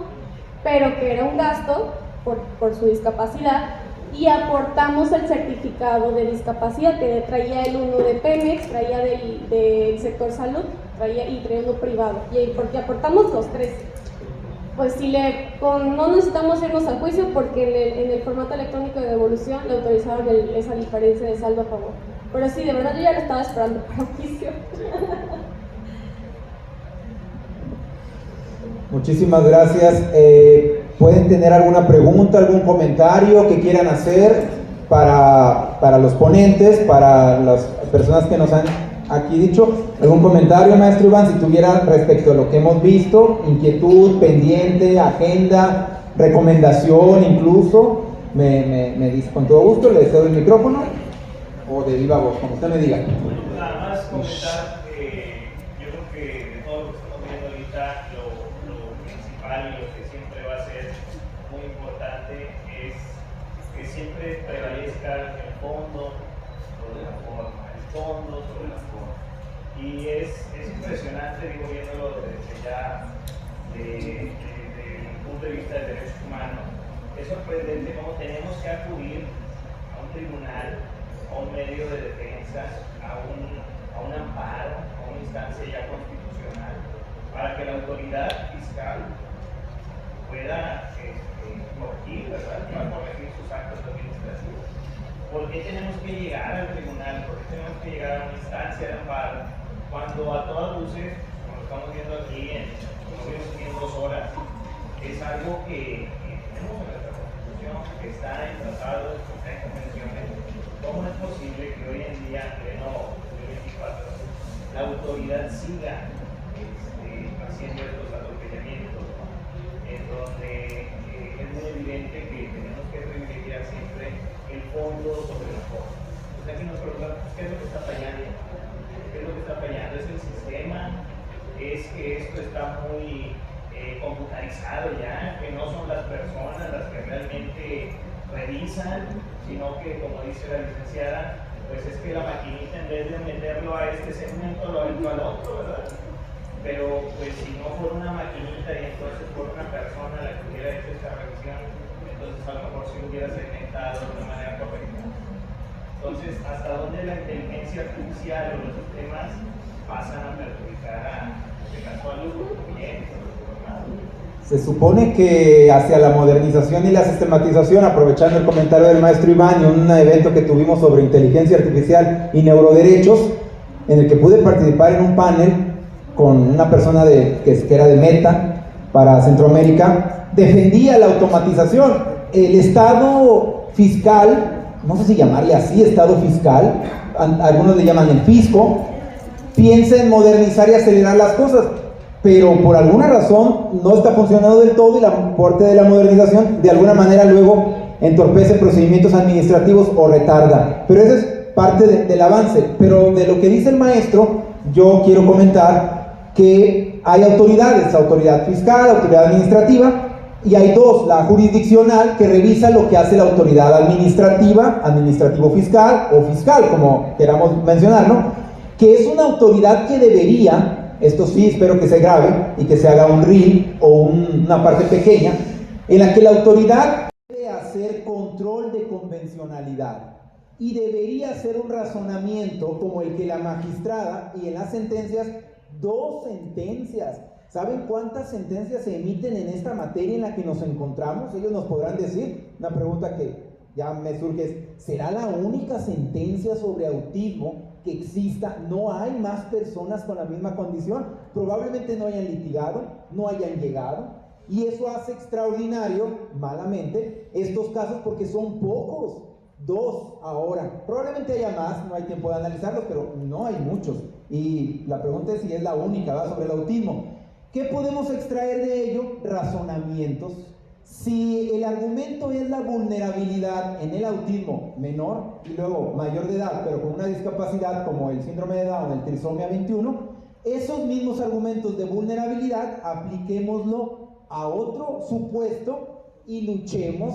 pero que era un gasto por su discapacidad, y aportamos el certificado de discapacidad que traía el uno de Pemex, traía del sector salud, traía uno privado, y porque aportamos los tres. Pues si no necesitamos irnos al juicio porque en el formato electrónico de devolución le autorizaron esa diferencia de saldo a favor. Pero sí, de verdad yo ya lo estaba esperando para juicio. Muchísimas gracias. ¿Pueden tener alguna pregunta, algún comentario que quieran hacer para los ponentes, para las personas que nos han aquí dicho? ¿Algún comentario, maestro Iván, si tuviera respecto a lo que hemos visto? Inquietud, pendiente, agenda, recomendación incluso. Me dice con todo gusto, le cedo el micrófono o de viva voz, como usted me diga. Nada más comentar que yo creo que de todo lo que estamos viendo ahorita, lo principal y lo que siempre va a ser muy importante es que siempre prevalezca el fondo sobre la forma, el fondo sobre la forma. Y es impresionante, digo, viéndolo desde ya desde el punto de vista del derecho humano, es sorprendente cómo tenemos que acudir a un tribunal, a un medio de defensa, a un amparo, a una instancia ya constitucional, para que la autoridad fiscal pueda corregir, ¿verdad? Para corregir sus actos administrativos. ¿Por qué tenemos que llegar al tribunal? ¿Por qué tenemos que llegar a una instancia de amparo? Cuando a todas luces, como lo estamos viendo aquí en 2 horas, es algo que tenemos en nuestra Constitución, que está en tratados, que está en convenciones. ¿Cómo es posible que hoy en día, en pleno 2024, la autoridad siga haciendo estos atropellamientos, ¿no? En donde es muy evidente que tenemos que privilegiar siempre el fondo sobre la forma? Pues aquí nos preguntamos, ¿qué es lo que está fallando? ¿Qué es lo que está fallando? ¿Es el sistema? ¿Es que esto está muy computarizado ya? ¿Que no son las personas las que realmente revisan, sino que, como dice la licenciada, pues es que la maquinita, en vez de meterlo a este segmento, lo aventó al otro, ¿verdad? Pero pues si no fuera una maquinita y entonces fuera una persona la que hubiera hecho esta revisión, entonces a lo mejor se hubiera segmentado de una manera correcta. Entonces, ¿hasta dónde la inteligencia artificial o los sistemas pasan a perjudicar a los clientes, a los gobernados? Se supone que hacia la modernización y la sistematización, aprovechando el comentario del maestro Iván y un evento que tuvimos sobre inteligencia artificial y neuroderechos, en el que pude participar en un panel con una persona que era de Meta para Centroamérica, defendía la automatización. El Estado fiscal, no sé si llamarle así, Estado fiscal, algunos le llaman el fisco, piensa en modernizar y acelerar las cosas, pero por alguna razón no está funcionando del todo y la parte de la modernización de alguna manera luego entorpece procedimientos administrativos o retarda. Pero esa es parte del avance. Pero de lo que dice el maestro, yo quiero comentar que hay autoridades, autoridad fiscal, autoridad administrativa, y hay dos: la jurisdiccional, que revisa lo que hace la autoridad administrativa, administrativo fiscal o fiscal, como queramos mencionarlo, que es una autoridad que debería, esto sí espero que se grabe y que se haga un reel o una parte pequeña, en la que la autoridad debe hacer control de convencionalidad y debería hacer un razonamiento como el que la magistrada, y en las sentencias, 2 sentencias. ¿Saben cuántas sentencias se emiten en esta materia en la que nos encontramos? Ellos nos podrán decir. Una pregunta que ya me surge es: ¿será la única sentencia sobre autismo que exista? ¿No hay más personas con la misma condición? Probablemente no hayan litigado, no hayan llegado, y eso hace extraordinario, malamente, estos casos, porque son pocos. 2 ahora, probablemente haya más, no hay tiempo de analizarlos, pero no hay muchos, y la pregunta es si es la única, ¿va?, sobre el autismo. ¿Qué podemos extraer de ello? Razonamientos. Si el argumento es la vulnerabilidad en el autismo menor y luego mayor de edad, pero con una discapacidad como el síndrome de Down, el trisomía 21, esos mismos argumentos de vulnerabilidad apliquémoslo a otro supuesto y luchemos,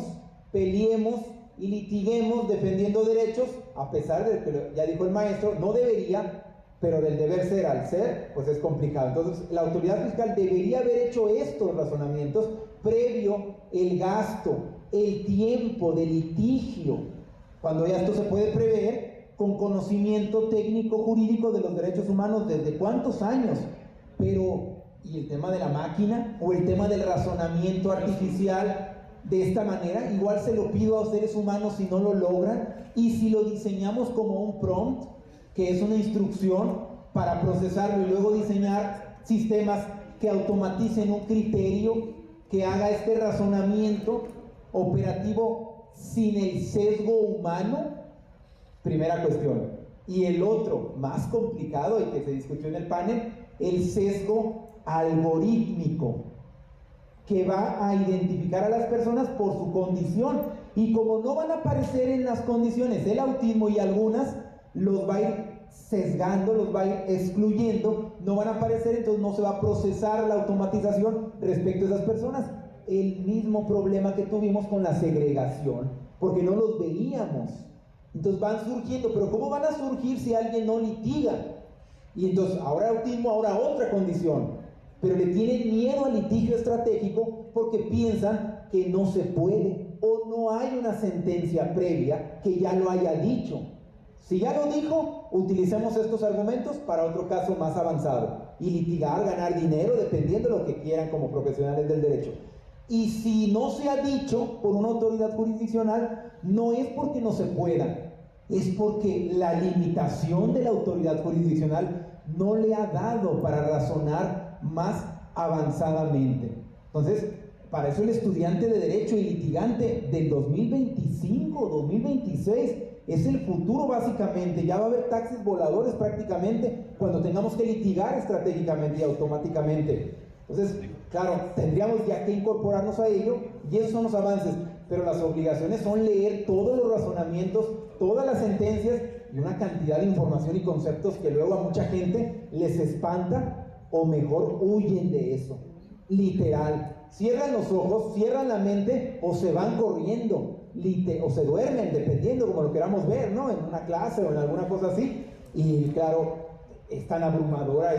peleemos y litiguemos defendiendo derechos, a pesar de que ya dijo el maestro, no debería, pero del deber ser al ser, pues es complicado. Entonces, la autoridad fiscal debería haber hecho estos razonamientos previo el gasto, el tiempo de litigio. Cuando ya esto se puede prever, con conocimiento técnico jurídico de los derechos humanos desde cuántos años, pero ¿y el tema de la máquina o el tema del razonamiento artificial de esta manera? Igual se lo pido a los seres humanos si no lo logran, y si lo diseñamos como un prompt, que es una instrucción para procesarlo y luego diseñar sistemas que automaticen un criterio que haga este razonamiento operativo sin el sesgo humano. Primera cuestión. Y el otro, más complicado, y que se discutió en el panel, el sesgo algorítmico, que va a identificar a las personas por su condición, y como no van a aparecer en las condiciones el autismo y algunas, los va a ir sesgando, los va a ir excluyendo, no van a aparecer, entonces no se va a procesar la automatización respecto a esas personas. El mismo problema que tuvimos con la segregación, porque no los veíamos. Entonces van surgiendo, pero ¿cómo van a surgir si alguien no litiga? Y entonces ahora autismo, ahora otra condición, pero le tienen miedo al litigio estratégico porque piensan que no se puede o no hay una sentencia previa que ya lo haya dicho. Si ya lo dijo, utilicemos estos argumentos para otro caso más avanzado y litigar, ganar dinero, dependiendo de lo que quieran como profesionales del derecho. Y si no se ha dicho por una autoridad jurisdiccional, no es porque no se pueda, es porque la limitación de la autoridad jurisdiccional no le ha dado para razonar más avanzadamente. Entonces, para eso el estudiante de Derecho y litigante del 2025, 2026, es el futuro básicamente. Ya va a haber taxis voladores prácticamente cuando tengamos que litigar estratégicamente y automáticamente. Entonces, claro, tendríamos ya que incorporarnos a ello, y esos son los avances, pero las obligaciones son leer todos los razonamientos, todas las sentencias, y una cantidad de información y conceptos que luego a mucha gente les espanta, o mejor huyen de eso, literal. Cierran los ojos, cierran la mente, o se van corriendo, o se duermen, dependiendo como lo queramos ver, ¿no? En una clase o en alguna cosa así. Y claro, es tan abrumadora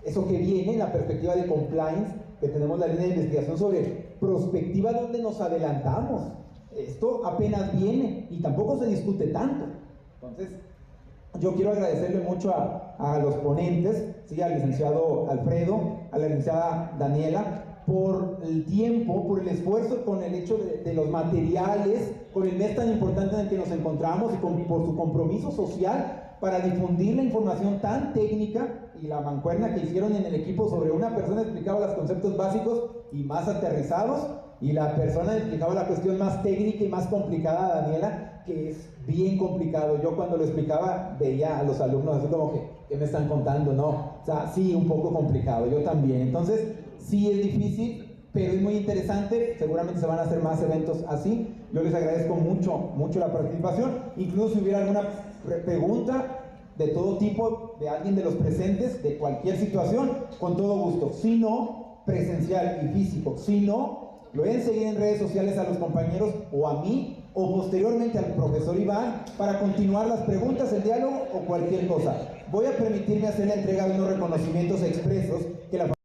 eso que viene en la perspectiva de compliance, que tenemos la línea de investigación sobre prospectiva donde nos adelantamos. Esto apenas viene y tampoco se discute tanto. Entonces, yo quiero agradecerle mucho a los ponentes, ¿sí? Al licenciado Alfredo, a la licenciada Daniela, por el tiempo, por el esfuerzo, con el hecho de los materiales, con el mes tan importante en el que nos encontramos y por su compromiso social para difundir la información tan técnica, y la mancuerna que hicieron en el equipo sobre una persona explicaba los conceptos básicos y más aterrizados, y la persona explicaba la cuestión más técnica y más complicada, Daniela, que es bien complicado. Yo cuando lo explicaba veía a los alumnos así como que, ¿qué me están contando? No, o sea, sí, un poco complicado, yo también. Entonces, sí es difícil, pero es muy interesante. Seguramente se van a hacer más eventos así. Yo les agradezco mucho la participación. Incluso si hubiera alguna pregunta de todo tipo de alguien de los presentes, de cualquier situación, con todo gusto. Si no, presencial y físico. Si no, lo pueden seguir en redes sociales a los compañeros o a mí, o posteriormente al profesor Iván, para continuar las preguntas, el diálogo o cualquier cosa. Voy a permitirme hacer la entrega de unos reconocimientos expresos que la